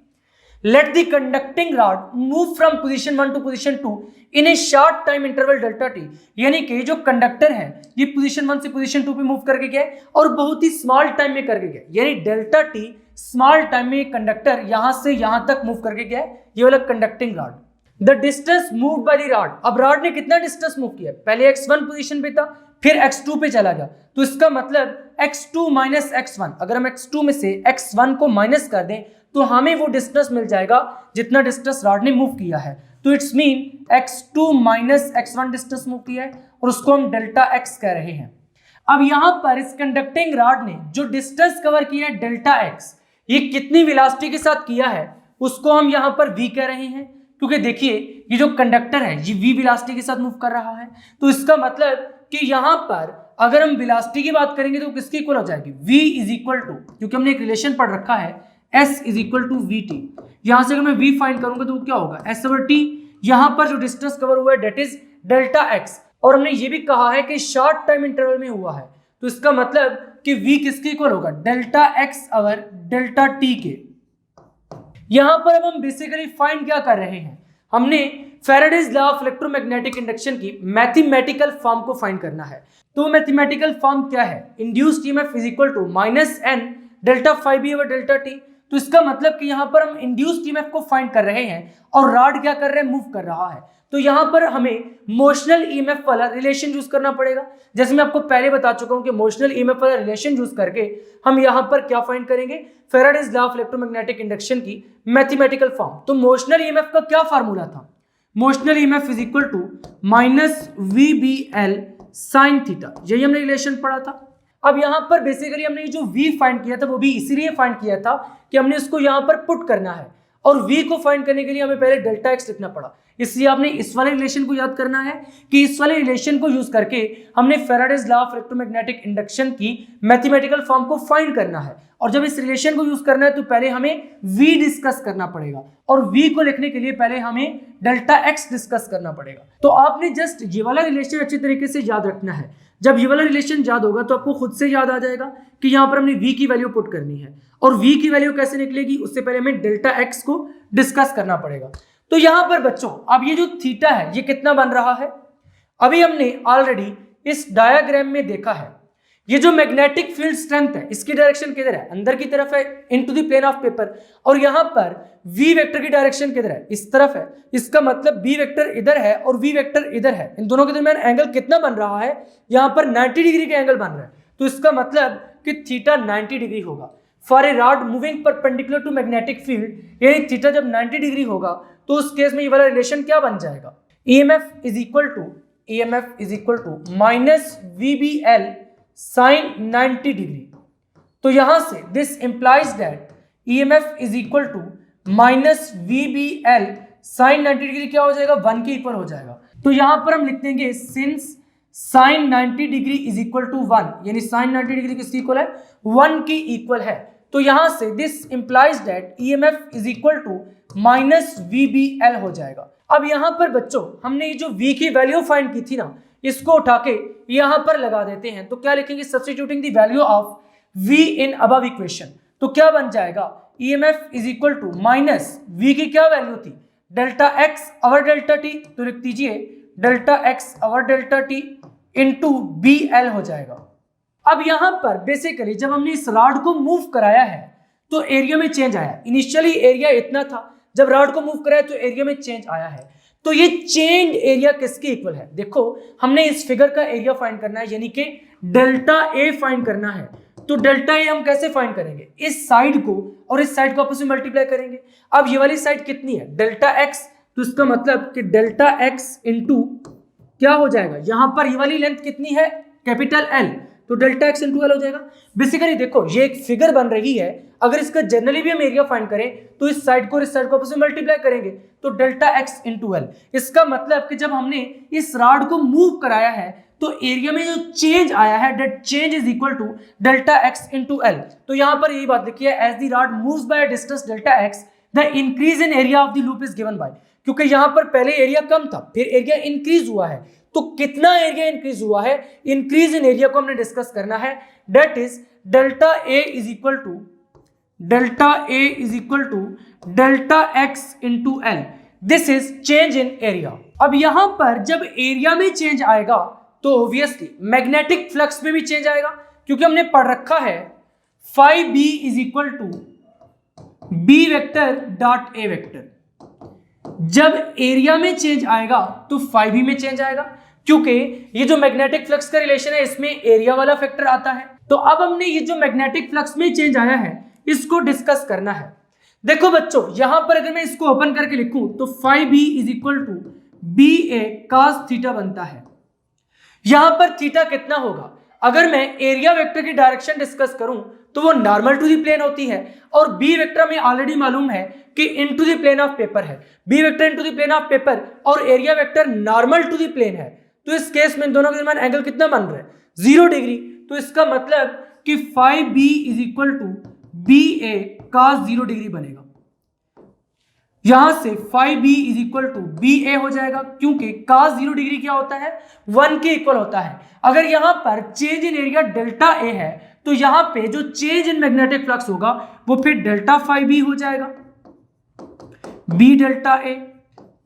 Let the conducting rod move from position 1 to position 2 in a short time interval delta T, यानी कि जो कंडक्टर है ये पोजीशन 1 से पोजीशन 2 पे मूव करके गया और बहुत ही स्मॉल टाइम में करके गया, यानी डेल्टा टी स्मॉल टाइम में कंडक्टर यहां से यहां तक मूव करके गया, ये वाला conducting rod. The distance moved by the rod, अब रॉड ने कितना डिस्टेंस मूव किया, पहले x1 पोजीशन पे था, फिर x2 पे चला गया, तो इसका मतलब x2 माइनस x1, अगर हम x2 में से x1 को माइनस कर दें तो हमें वो डिस्टेंस मिल जाएगा जितना डिस्टेंस रॉड ने मूव किया है। तो it's mean x2 minus x1 distance move किया है और उसको हम डेल्टा x कह रहे हैं। अब यहां पर इस कंडक्टिंग रॉड ने जो डिस्टेंस कवर किया है डेल्टा x, ये कितनी वेलोसिटी के साथ किया है उसको हम यहां पर v कह रहे हैं, क्योंकि देखिए ये जो कंडक्टर है ये v वेलोसिटी के साथ मूव कर रहा है। तो इसका मतलब कि यहां पर अगर हम वेलोसिटी की बात करेंगे तो किसकी इक्वल हो जाएगी, v इज इक्वल टू, क्योंकि हमने एक रिलेशन पढ़ रखा है s is equal to V T. यहां से अगर मैं v फाइंड करूंगा तो क्या होगा, s ओवर t। यहां पर जो डिस्टेंस कवर हुआ है डेट इज डेल्टा x, और हमने ये भी कहा है कि शॉर्ट टाइम इंटरवल में हुआ है, तो इसका मतलब कि v किसके इक्वल होगा, delta x over delta t के। यहां पर अब हम बेसिकली फाइंड क्या कर रहे हैं, हमने Faraday's law of electromagnetic induction की मैथमेटिकल फॉर्म को फाइंड करना है। तो मैथमेटिकल फॉर्म क्या है, induced EMF is equal to minus n delta phi B over delta T. तो इसका मतलब कि यहां पर हम इंड्यूस्ड ईएमएफ को फाइंड कर रहे हैं और रॉड क्या कर रहे हैं, मूव कर रहा है। तो यहां पर हमें मोशनल ईएमएफ वाला रिलेशन यूज करना पड़ेगा। जैसे मैं आपको पहले बता चुका हूं कि मोशनल ईएमएफ वाला रिलेशन यूज करके हम यहां पर क्या फाइंड करेंगे, Faraday's law of electromagnetic induction की मैथमेटिकल फॉर्म। तो मोशनल ईएमएफ का क्या फार्मूला था, motional EMF is equal to minus V B L sine theta, यही हमने रिलेशन पढ़ा था। अब यहां पर बेसिकली हमने जो v फाइंड किया था वो भी इसीलिए फाइंड किया था कि हमने इसको यहां पर पुट करना है, और v को फाइंड करने के लिए हमें पहले डेल्टा x लिखना पड़ा। इसलिए आपने इस वाले रिलेशन को याद करना है कि इस वाले रिलेशन को यूज करके हमने Faraday's law of electromagnetic induction की मैथमेटिकल फॉर्म को फाइंड करना है। और जब इस रिलेशन को यूज करना है तो पहले हमें v डिस्कस करना पड़ेगा, और v को लिखने के लिए पहले हमें डेल्टा x डिस्कस करना पड़ेगा। तो आपने जस्ट ये वाला रिलेशन अच्छी तरीके से याद रखना है। जब ये वाला रिलेशन याद होगा तो आपको खुद से याद आ जाएगा कि यहाँ पर हमने v की वैल्यू पुट करनी है, और v की वैल्यू कैसे निकलेगी उससे पहले हमें डेल्टा x को डिस्कस करना पड़ेगा। तो यहाँ पर बच्चों अब ये जो थीटा है ये कितना बन रहा है, अभी हमने ऑलरेडी इस डायग्राम में देखा है, ये जो मैग्नेटिक फील्ड स्ट्रेंथ है इसकी डायरेक्शन किधर है, अंदर की तरफ है, into the plane of paper. और यहाँ पर v वेक्टर की डायरेक्शन किधर है, इस तरफ है। इसका मतलब b वेक्टर इधर है और v वेक्टर इधर है। इन दोनों के दरमियान एंगल कितना बन रहा है, यहाँ पर 90 डिग्री का एंगल बन रहा है। तो इसका मतलब कि थीटा 90 डिग्री होगा for a rod moving perpendicular to magnetic field. यानी थीटा जब 90 डिग्री होगा तो उस केस में ये वाला रिलेशन क्या बन जाएगा, EMF is equal to minus VBL sine 90 degree. तो यहां से this implies that EMF is equal to minus VBL sine 90 degree क्या हो जाएगा, 1 के इक्वल हो जाएगा। तो यहां पर हम लिख देंगे since sine 90 degree is equal to 1, यानी साइन 90 डिग्री किसकी इक्वल है, 1 की इक्वल है। तो यहां से this implies that EMF is equal to minus VBL हो जाएगा। अब यहां पर बच्चों हमने ये जो v की वैल्यू फाइंड की थी ना, इसको उठा के यहां पर लगा देते हैं। तो क्या लिखेंगे, substituting the value of v in above equation. तो क्या बन जाएगा, EMF is equal to minus v की क्या वैल्यू थी, delta x over delta t। तो लिख दीजिए delta x over delta t into B L हो जाएगा। अब यहां पर बेसिकली जब हमने इस रॉड को मूव कराया है तो एरिया में चेंज आया। इनिशियली एरिया इतना था, जब रॉड को मूव कराया तो एरिया में चेंज आया है। तो ये चेंज एरिया किसके इक्वल है? देखो हमने इस फिगर का एरिया फाइंड करना है, यानी कि डेल्टा ए फाइंड करना है। तो डेल्टा ए हम कैसे फाइंड करेंगे? इस साइड को और इस साइड को आपस में मल्टीप्लाई करेंगे। अब ये वाली साइड कितनी है? डेल्टा एक्स, तो इसका मतलब कि डेल्टा एक्स इंटू क्या हो जाएगा, यहां पर ये वाली लेंथ कितनी है? कैपिटल एल, तो डेल्टा एक्स इंटू एल हो जाएगा। बेसिकली देखो ये एक फिगर बन रही है, अगर इसका जनरली भी हम एरिया फाइंड करें तो इस साइड को और इस साइड को आपस में मल्टीप्लाई करेंगे तो डेल्टा एक्स इंटू एल। इसका मतलब कि जब हमने इस रॉड को मूव कराया है तो एरिया में जो चेंज आया है that change is equal to delta X into L. तो यहां पर यही बात लिखी है, as the rod moves by distance delta X the increase in area of the loop is given by, क्योंकि यहां पर पहले एरिया कम था फिर एरिया इंक्रीज हुआ है। तो कितना एरिया इंक्रीज हुआ है? इंक्रीज इन एरिया को हमने डिस्कस करना है, that is delta A is equal to delta X into L. This is change in area. अब यहां पर जब एरिया में चेंज आएगा तो ऑब्वियसली मैग्नेटिक फ्लक्स में भी चेंज आएगा, क्योंकि हमने पढ़ रखा है phi B is equal to B vector dot A vector. जब एरिया में चेंज आएगा तो फाई बी में चेंज आएगा, क्योंकि ये जो मैग्नेटिक फ्लक्स का रिलेशन है इसमें एरिया वाला फैक्टर आता है। तो अब हमने ये जो मैग्नेटिक फ्लक्स में चेंज आया है इसको डिस्कस करना है। देखो बच्चों यहां पर अगर मैं इसको ओपन करके लिखूं तो phi B is equal to B A cos theta बनता है। यहां पर थीटा कितना होगा? अगर मैं एरिया वेक्टर की डायरेक्शन डिस्कस करूं तो वो नॉर्मल टू द प्लेन होती है, और बी वेक्टर में ऑलरेडी मालूम है कि into the plane of paper है। B vector into the plane of paper और area vector normal to the plane है। तो इस केस में इन दोनों के दरमियान एंगल कितना बन रहा है? 0 डिग्री। तो इसका मतलब कि phi B is equal to B A cos 0 degree बनेगा। यहां से phi B is equal to B A हो जाएगा, क्योंकि cos 0 डिग्री क्या होता है? 1 के इक्वल होता है। अगर यहां पर change in area delta A है तो यहां पे जो चेंज इन मैग्नेटिक फ्लक्स होगा वो फिर डेल्टा फाई बी हो जाएगा, बी डेल्टा ए।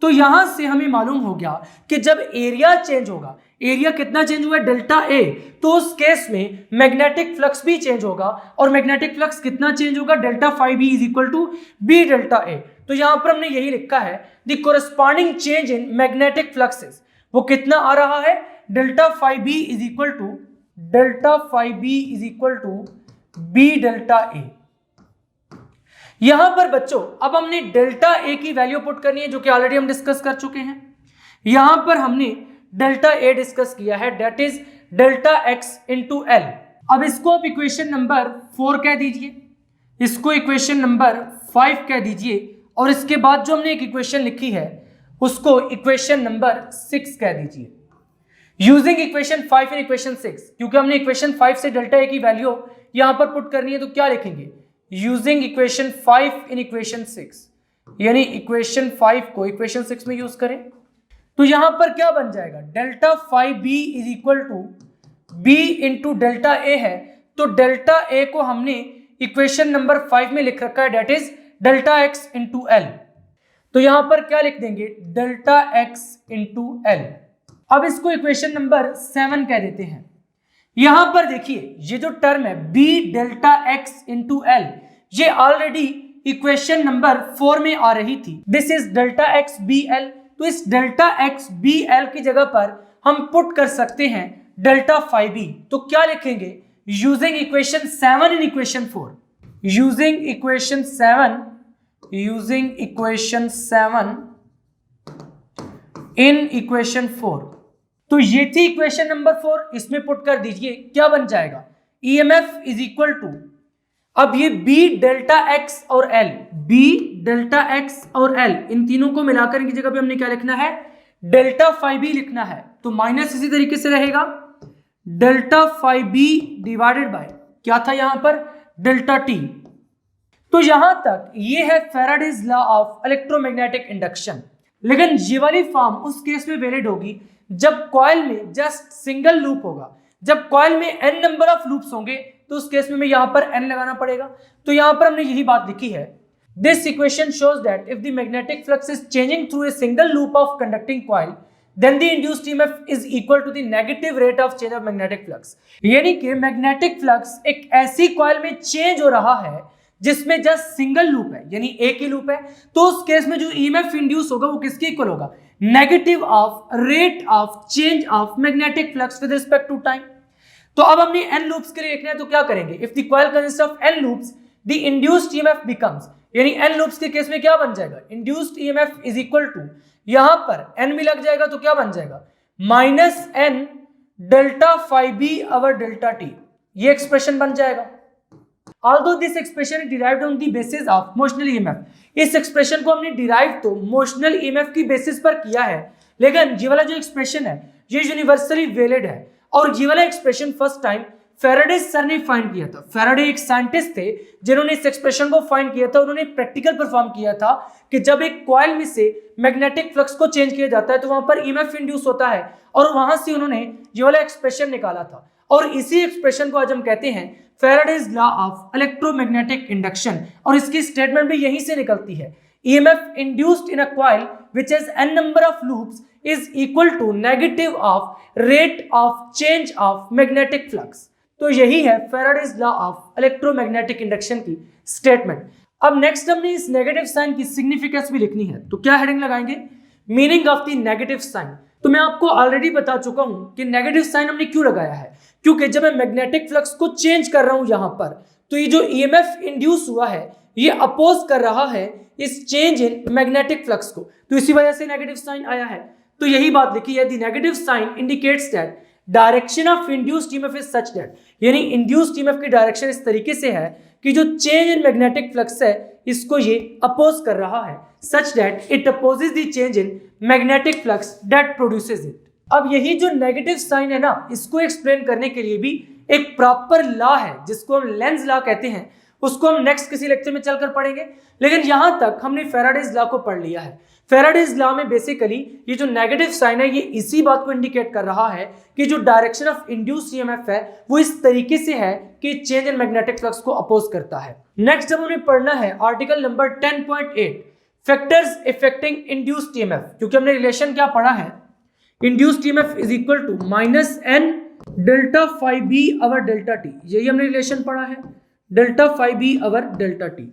तो यहां से हमें मालूम हो गया कि जब एरिया चेंज होगा, एरिया कितना चेंज हुआ? डेल्टा ए, तो उस केस में मैग्नेटिक फ्लक्स भी चेंज होगा, और मैग्नेटिक फ्लक्स कितना चेंज होगा? Delta phi B is equal to B delta A. तो यहां पर हमने यही लिखा है the corresponding change in magnetic fluxes, वो कितना आ रहा है? Delta phi B is equal to B delta A. यहां पर बच्चों अब हमने डेल्टा ए की वैल्यू पुट करनी है, जो कि ऑलरेडी हम डिस्कस कर चुके हैं। यहां पर हमने डेल्टा ए डिस्कस किया है, that is delta X into L. अब इसको आप इक्वेशन नंबर 4 कह दीजिए, इसको इक्वेशन नंबर 5 कह दीजिए, और इसके बाद जो हमने एक इक्वेशन लिखी है उसको इक्वेशन नंबर 6 कह दीजिए। यूजिंग इक्वेशन 5 इन इक्वेशन 6, क्योंकि हमने इक्वेशन 5 से डेल्टा ए की वैल्यू यहां पर पुट करनी है, तो क्या लिखेंगे? यूजिंग इक्वेशन 5 इन इक्वेशन 6, यानी इक्वेशन 5 को इक्वेशन 6 में यूज करें तो यहां पर क्या बन जाएगा? Delta phi B is equal to B into delta A है, तो डेल्टा ए को हमने इक्वेशन नंबर 5 में लिख रखा है, that is delta X into L. तो यहां पर क्या लिख देंगे? Delta X into L. अब इसको इक्वेशन नंबर 7 कह देते हैं। यहां पर देखिए ये जो टर्म है B delta X into L, ये ऑलरेडी इक्वेशन नंबर 4 में आ रही थी। This is delta X B L. तो इस डेल्टा एक्स बी एल की जगह पर हम पुट कर सकते हैं डेल्टा फाई बी। तो क्या लिखेंगे? Using equation 7 in equation 4, using equation 7 in equation 4। तो ये थी इक्वेशन नंबर 4, इसमें पुट कर दीजिए, क्या बन जाएगा? EMF इज इक्वल टू, अब ये B डेल्टा एक्स और L, B डेल्टा एक्स और L इन तीनों को मिलाकर इनकी जगह पे हमने क्या लिखना है? डेल्टा फाई बी लिखना है। तो माइनस इसी तरीके से रहेगा delta phi B divided by क्या था यहां पर? Delta T. तो यहां तक ये है Faraday's law of electromagnetic induction. लेकिन ये वाली फॉर्म उस केस में वैलिड होगी जब कॉइल में जस्ट सिंगल लूप होगा। जब कॉइल में n नंबर ऑफ लूप्स होंगे तो उस केस में हमें यहां पर n लगाना पड़ेगा। तो यहां पर हमने यही बात लिखी है, this equation shows that if the magnetic flux is changing through a single loop of conducting coil then the induced EMF is equal to the negative rate of change of magnetic flux। यानी कि magnetic flux एक ऐसी coil में change हो रहा है जिसमें just single loop है, यानी एक ही लूप है, तो उस केस में जो ईएमएफ इंड्यूस होगा वो किसके इक्वल होगा, negative of rate of change of magnetic flux with respect to time. तो अब हमने n लूप्स के लिए लिखना है तो क्या करेंगे, if the coil consist of n loops the induced EMF becomes, यानी n लूप्स के केस में क्या बन जाएगा, induced EMF is equal to, यहां पर n भी लग जाएगा तो क्या बन जाएगा, minus n delta phi B over delta T, ये एक्सप्रेशन बन जाएगा। Although this expression is derived on the basis of motional EMF, इस एक्सप्रेशन को हमने डिराइव तो मोशनल ईएमएफ की बेसिस पर किया है, लेकिन ये वाला जो एक्सप्रेशन है ये यूनिवर्सली वैलिड है, और ये वाला expression first time Faraday sir ने फाइंड किया था। फैराडे एक साइंटिस्ट थे जिन्होंने इस एक्सप्रेशन को फाइंड किया था। उन्होंने प्रैक्टिकल परफॉर्म किया था कि जब एक कॉइल में से मैग्नेटिक फ्लक्स को चेंज किया जाता है तो वहां पर ईएमएफ इंड्यूस होता है, और वहां से उन्होंने ये वाला एक्सप्रेशन निकाला था, और इसी एक्सप्रेशन को आज हम कहते हैं Faraday's law of electromagnetic induction, और इसकी स्टेटमेंट भी यहीं से निकलती है, EMF induced in a coil which has n number of loops is equal to negative of rate of change of magnetic flux. तो यही है Faraday's law of electromagnetic induction की स्टेटमेंट। अब नेक्स्ट हमने इस नेगेटिव साइन की significance भी लिखनी है, तो क्या हेडिंग लगाएंगे, meaning of the negative sign. तो मैं आपको ऑलरेडी बता चुका हूं कि नेगेटिव साइन हमने क्यों लगाया है, क्योंकि जब मैं मैग्नेटिक फ्लक्स को चेंज कर रहा हूं यहां पर, तो ये जो ईएमएफ इंड्यूस हुआ है ये अपोज कर रहा है इस चेंज इन मैग्नेटिक फ्लक्स को, तो इसी वजह से नेगेटिव साइन आया है। तो यही बात लिखी है, the negative sign indicates that direction of induced EMF is such that, यानी इंड्यूस्ड ईएमएफ की डायरेक्शन इस तरीके से है कि जो चेंज इन मैग्नेटिक फ्लक्स है इसको ये अपोज कर रहा है, such that it opposes the change in magnetic flux that produces it. अब यही जो नेगेटिव साइन है ना, इसको एक्सप्लेन करने के लिए भी एक प्रॉपर लॉ है जिसको हम लेंज लॉ कहते हैं, उसको हम नेक्स्ट किसी लेक्चर में चलकर पढ़ेंगे, लेकिन यहां तक हमने फैराडेज लॉ को पढ़ लिया है। फैराडेज लॉ में बेसिकली ये जो नेगेटिव साइन है ये इसी बात को इंडिकेट कर रहा है कि जो डायरेक्शन ऑफ इंड्यूस्ड ईएमएफ है वो इस तरीके से है कि चेंज इन मैग्नेटिक फ्लक्स को अपोज करता है। नेक्स्ट हम हमें पढ़ना है article number 10.8 factors affecting induced EMF, क्योंकि हमने रिलेशन क्या पढ़ा है, induced EMF is equal to minus n delta phi B over delta T, यही हमने रिलेशन पढ़ा है, delta phi B over delta T.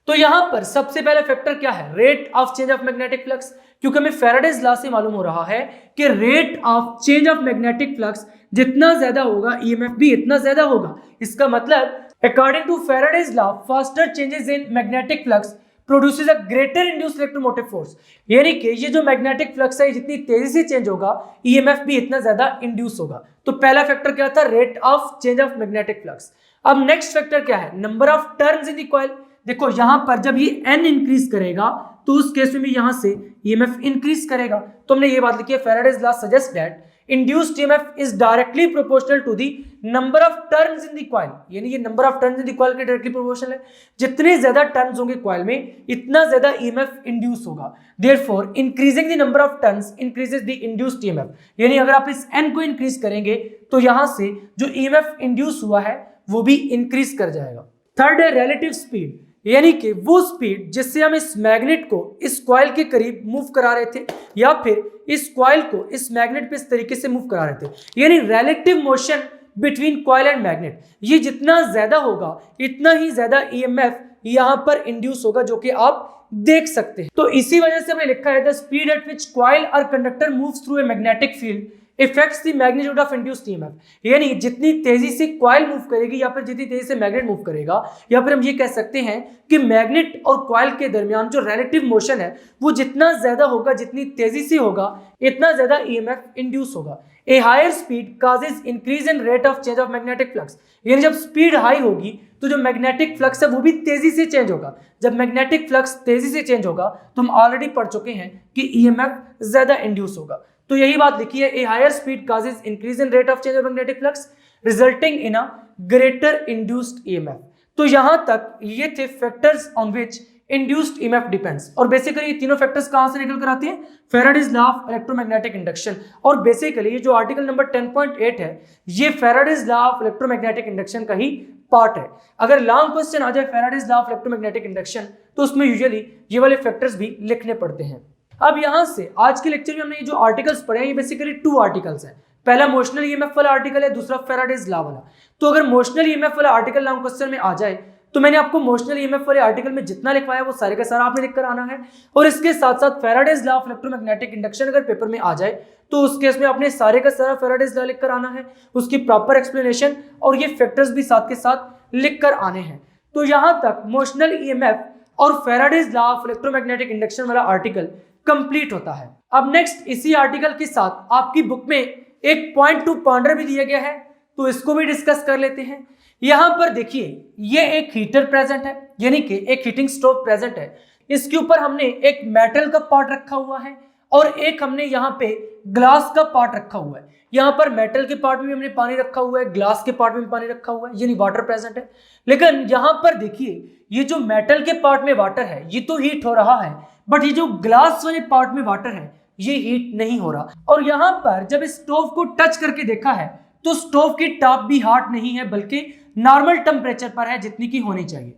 तो यहां पर सबसे पहला फैक्टर क्या है, rate of change of magnetic flux, क्योंकि हमें फैराडेज लॉ से मालूम हो रहा है कि rate of change of magnetic flux जितना ज्यादा होगा ईएमएफ भी इतना ज्यादा होगा। इसका मतलब according to Faraday's law faster changes in magnetic flux produces a greater induced electromotive force, यानी कि ये जो मैग्नेटिक फ्लक्स है जितनी तेजी से चेंज होगा ईएमएफ भी इतना ज्यादा इंड्यूस होगा। तो पहला फैक्टर क्या था, rate of change of magnetic flux. अब नेक्स्ट फैक्टर क्या है, number of turns in the coil. देखो यहां पर जब ये n इंक्रीज करेगा तो उस केस में भी यहां से ईएमएफ इंक्रीज करेगा। तो हमने ये बात लिखी है, Faraday's law suggest that induced EMF is directly proportional to the number of turns in the coil, यानी ये number of turns in the coil के डायरेक्टली प्रोपोर्शनल है, जितने ज्यादा टर्न्स होंगे कॉइल में इतना ज्यादा ईएमएफ इंड्यूस होगा। Therefore increasing the number of turns increases the induced EMF, यानी अगर आप इस n को इंक्रीज करेंगे तो यहां से जो ईएमएफ इंड्यूस हुआ है वो भी इंक्रीज कर जाएगा। थर्ड है रिलेटिव स्पीड, यानी कि वो स्पीड जिससे हम इस मैग्नेट को इस कॉइल के करीब मूव करा रहे थे या फिर इस कॉइल को इस मैग्नेट पे इस तरीके से मूव करा रहे थे, यानी relative motion between coil and magnet, ये जितना ज्यादा होगा इतना ही ज्यादा ईएमएफ यहां पर इंड्यूस होगा, जो कि आप देख सकते हैं। तो इसी वजह से हमने लिखा है the speed at which coil or conductor moves through a magnetic field affects the magnitude of induced EMF, यानी जितनी तेजी से कॉइल मूव करेगी या फिर जितनी तेजी से मैग्नेट मूव करेगा, या फिर हम ये कह सकते हैं कि मैग्नेट और कॉइल के दरमियान जो रिलेटिव मोशन है वो जितना ज्यादा होगा, जितनी तेजी से होगा इतना ज्यादा ईएमएफ इंड्यूस होगा। A higher speed causes increase in rate of change of magnetic flux, यानी जब स्पीड हाई होगी तो जो मैग्नेटिक फ्लक्स है वो भी तेजी से चेंज होगा। जब मैग्नेटिक फ्लक्स तेजी से चेंज होगा तो हम ऑलरेडी पढ़ चुके हैं कि ईएमएफ ज्यादा इंड्यूस होगा। तो यही बात लिखी है, a higher speed causes increase in rate of change of magnetic flux resulting in a greater induced EMF. तो यहां तक ये थे factors on which induced EMF depends, और बेसिकली ये तीनों फैक्टर्स कहां से निकल कर आते हैं, Faraday's law of electromagnetic induction. और बेसिकली ये जो आर्टिकल नंबर 10.8 है ये Faraday's law of electromagnetic induction का ही पार्ट है। अगर लॉन्ग क्वेश्चन आ जाए Faraday's law of electromagnetic induction तो उसमें यूजुअली ये वाले फैक्टर्स भी लिखने पड़ते हैं। अब यहां से आज के लेक्चर में हमने ये जो आर्टिकल्स पढ़े हैं ये बेसिकली 2 आर्टिकल्स हैं। पहला मोशनल ईएमएफ वाला आर्टिकल है, दूसरा फैराडेज लॉ वाला। तो अगर मोशनल ईएमएफ वाला आर्टिकल लॉन्ग क्वेश्चन में आ जाए तो मैंने आपको मोशनल ईएमएफ वाले आर्टिकल में जितना लिखवाया वो सारे का सारा आपने लिखकर आना है, और इसके साथ साथ Faraday's law of electromagnetic induction अगर पेपर में आ जाए तो उस केस में आपने सारे का सारा फैराडेज लॉ लिखकर आना है, उसकी प्रॉपर एक्सप्लेनेशन और ये फैक्टर्स भी साथ के साथ लिखकर आने हैं। तो यहां तक मोशनल ईएमएफ और Faraday's law of electromagnetic induction वाला आर्टिकल कंप्लीट होता है। अब नेक्स्ट इसी आर्टिकल के साथ आपकी बुक में एक पॉइंट टू पॉन्डर भी दिया गया है, तो इसको भी डिस्कस कर लेते हैं। यहां पर देखिए ये एक हीटर प्रेजेंट है, यानी कि एक हीटिंग स्टोव प्रेजेंट है। इसके ऊपर हमने एक मेटल का पार्ट रखा हुआ है और एक हमने यहाँ पे ग्लास का पार्ट रखा हुआ है। यहाँ पर मेटल के पार्ट में भी हमने पानी रखा हुआ है, ग्लास के पार्ट में भी पानी रखा हुआ है, यानी वाटर प्रेजेंट है। लेकिन यहाँ पर देखिए ये जो मेटल के पार्ट में वाटर है ये तो हीट हो रहा है, बट ये जो ग्लास वाले पार्ट में वाटर है ये हीट नहीं हो रहा। और यहाँ पर जब इस स्टोव को टच करके देखा है तो स्टोव की टॉप भी हॉट नहीं है बल्कि नॉर्मल टेम्परेचर पर है जितनी की होनी चाहिए।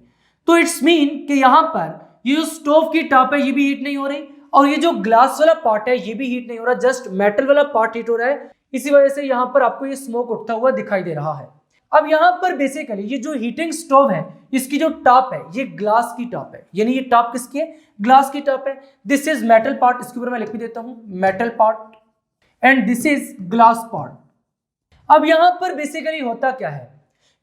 तो इट्स मीन कि यहाँ पर ये जो स्टोव की टॉप है ये भी हीट नहीं हो रही और ये जो ग्लास वाला पार्ट है ये भी हीट नहीं हो रहा, जस्ट मेटल वाला पार्ट हीट हो रहा है। इसी वजह से यहाँ पर आपको ये स्मोक उठता हुआ दिखाई दे रहा है। अब यहाँ पर बेसिकली ये जो हीटिंग स्टोव है इसकी जो टॉप है ये ग्लास की टॉप है, यानी ये टॉप किसकी है? ग्लास की टॉप है। दिस इज मेटल पार्ट, इसके ऊपर मैं लिख भी देता हूँ metal part, and this is glass part. अब यहाँ पर बेसिकली होता क्या है,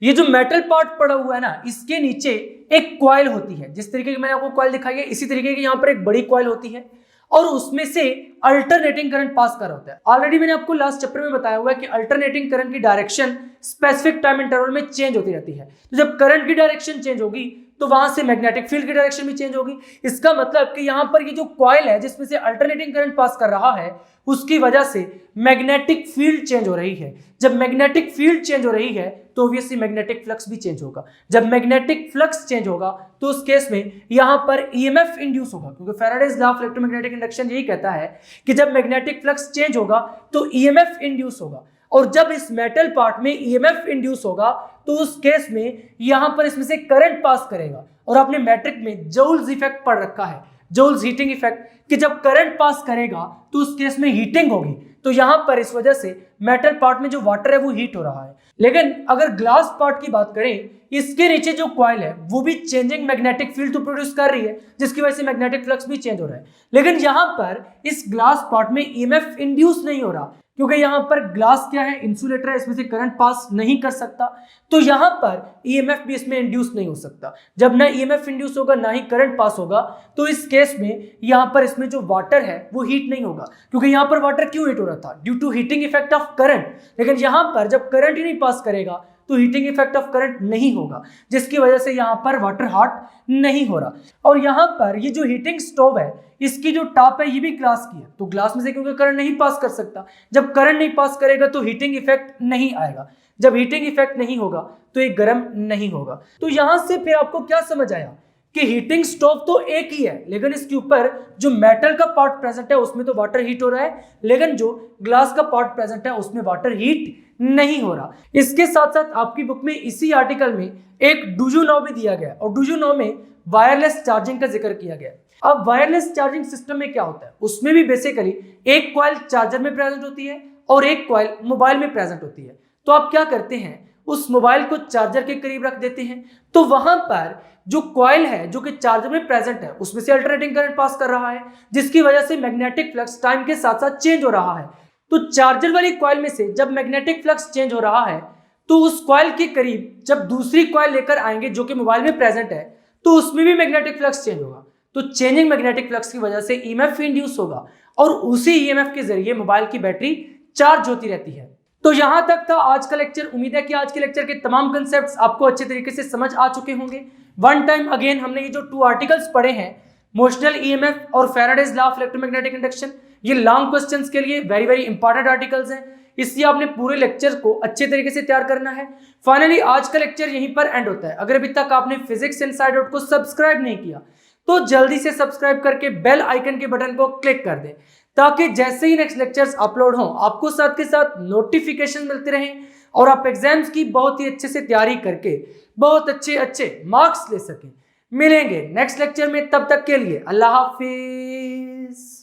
ये जो मेटल पार्ट पड़ा हुआ है ना इसके नीचे एक कॉइल होती है। जिस तरीके की मैंने आपको कॉइल दिखाई है इसी तरीके की यहाँ पर एक बड़ी कॉइल होती है और उसमें से अल्टरनेटिंग करंट पास कर रहा होता है। ऑलरेडी मैंने आपको लास्ट चैप्टर में बताया हुआ है कि अल्टरनेटिंग करंट की डायरेक्शन स्पेसिफिक टाइम इंटरवल में चेंज होती रहती है। तो जब करंट की डायरेक्शन चेंज होगी तो वहां से मैग्नेटिक फील्ड की डायरेक्शन भी चेंज होगी। इसका मतलब कि यहाँ पर ये जो कॉइल है जिसमें से अल्टरनेटिंग करंट पास कर रहा है उसकी वजह से मैग्नेटिक फील्ड चेंज हो रही है। जब मैग्नेटिक फील्ड चेंज हो रही है तो ऑब्वियसली मैग्नेटिक फ्लक्स भी चेंज होगा। जब मैग्नेटिक फ्लक्स चेंज होगा तो उस केस में यहां पर ईएमएफ इंड्यूस होगा, क्योंकि Faraday's law of electromagnetic induction यही कहता है कि जब मैग्नेटिक फ्लक्स चेंज होगा तो ईएमएफ इंड्यूस होगा। और जब इस मेटल पार्ट में ईएमएफ इंड्यूस होगा तो उस केस में यहां पर इसमें से करंट पास करेगा। और आपने मैट्रिक में जूल्स इफेक्ट पढ़ रखा है, जूल्स हीटिंग इफेक्ट, कि जब करंट पास करेगा तो उस केस में हीटिंग होगी। तो यहां पर इस वजह से मेटल पार्ट में जो वाटर है वो हीट हो रहा है। लेकिन अगर ग्लास पार्ट की बात करें, इसके नीचे जो कॉइल है वो भी चेंजिंग मैग्नेटिक फील्ड तो प्रोड्यूस कर रही है जिसकी वजह से मैग्नेटिक फ्लक्स भी चेंज हो रहा है। लेकिन यहां पर इस ग्लास पार्ट में ईएमएफ इंड्यूस नहीं हो रहा, क्योंकि यहां पर ग्लास क्या है, इंसुलेटर है, इसमें से करंट पास नहीं कर सकता। तो यहां पर ईएमएफ भी इसमें इंड्यूस नहीं हो सकता। जब ना ईएमएफ इंड्यूस होगा ना ही करंट पास होगा तो इस केस में यहां पर इसमें जो वाटर है वो हीट नहीं होगा, क्योंकि यहां पर वाटर क्यों हीट हो रहा था? Due to heating effect of current. लेकिन यहां पर जब करंट ही नहीं पास करेगा तो हीटिंग इफेक्ट ऑफ करंट नहीं होगा, जिसकी वजह से यहां पर वाटर हॉट नहीं हो रहा। और यहां पर ये जो हीटिंग स्टोव है इसकी जो टॉप है ये भी ग्लास की है, तो ग्लास में से क्योंकि करंट नहीं पास कर सकता, जब करंट नहीं पास करेगा तो हीटिंग इफेक्ट नहीं आएगा। जब हीटिंग इफेक्ट नहीं होगा तो ये गर्म नहीं होगा। तो यहां से फिर आपको क्या समझ आया कि हीटिंग स्टोव तो एक ही है, लेकिन इसके ऊपर जो मेटल का पार्ट प्रेजेंट है उसमें तो वाटर हीट हो रहा है, लेकिन जो ग्लास का पार्ट प्रेजेंट है उसमें वाटर हीट नहीं हो रहा। इसके साथ साथ आपकी बुक में इसी आर्टिकल में एक डूजू नॉ भी दिया गया और डूजू नॉ में वायरलेस चार्जिंग का जिक्र किया गया। अब वायरलेस चार्जिंग सिस्टम में क्या होता है, उसमें भी बेसिकली एक कॉइल चार्जर में प्रेजेंट होती है और एक कॉइल मोबाइल में प्रेजेंट होती है। तो आप क्या करते हैं, उस मोबाइल को चार्जर के करीब रख देते हैं, तो वहां पर जो कॉइल है जो कि चार्जर में प्रेजेंट है उसमें से अल्टरनेटिंग करंट पास कर रहा है, जिसकी वजह से मैग्नेटिक फ्लक्स टाइम के साथ साथ चेंज हो रहा है। तो चार्जर वाली कॉइल में से जब मैग्नेटिक फ्लक्स चेंज हो रहा है तो उस कॉइल के करीब जब दूसरी कॉइल लेकर आएंगे जो कि मोबाइल में प्रेजेंट है तो उसमें भी मैग्नेटिक फ्लक्स चेंज होगा। तो चेंजिंग मैग्नेटिक फ्लक्स की वजह से ईएमएफ इंड्यूस होगा और उसी ईएमएफ के जरिए मोबाइल की बैटरी चार्ज होती रहती है। तो यहां तक था आज का लेक्चर। उम्मीद है कि आज के लेक्चर के तमाम कंसेप्ट्स आपको अच्छे तरीके से समझ आ चुके होंगे। वन टाइम अगेन हमने ये जो 2 आर्टिकल्स पढ़े हैं, मोशनल ईएमएफ और Faraday's law of electromagnetic induction, ये लॉन्ग क्वेश्चंस के लिए वेरी वेरी इंपॉर्टेंट आर्टिकल्स हैं, इसलिए आपने पूरे लेक्चर को अच्छे तरीके से तैयार करना है। फाइनली आज का लेक्चर यहीं पर एंड होता है। अगर अभी तक आपने फिजिक्स इनसाइड को सब्सक्राइब नहीं किया तो जल्दी से सब्सक्राइब करके बेल आइकन के बटन को क्लिक कर दें, ताकि जैसे ही नेक्स्ट लेक्चर्स अपलोड हों आपको साथ के साथ नोटिफिकेशन मिलते रहें और आप एग्जाम्स की बहुत ही अच्छे से तैयारी करके बहुत अच्छे मार्क्स ले सकें। मिलेंगे नेक्स्ट लेक्चर में, तब तक के लिए अल्लाह हाफिज।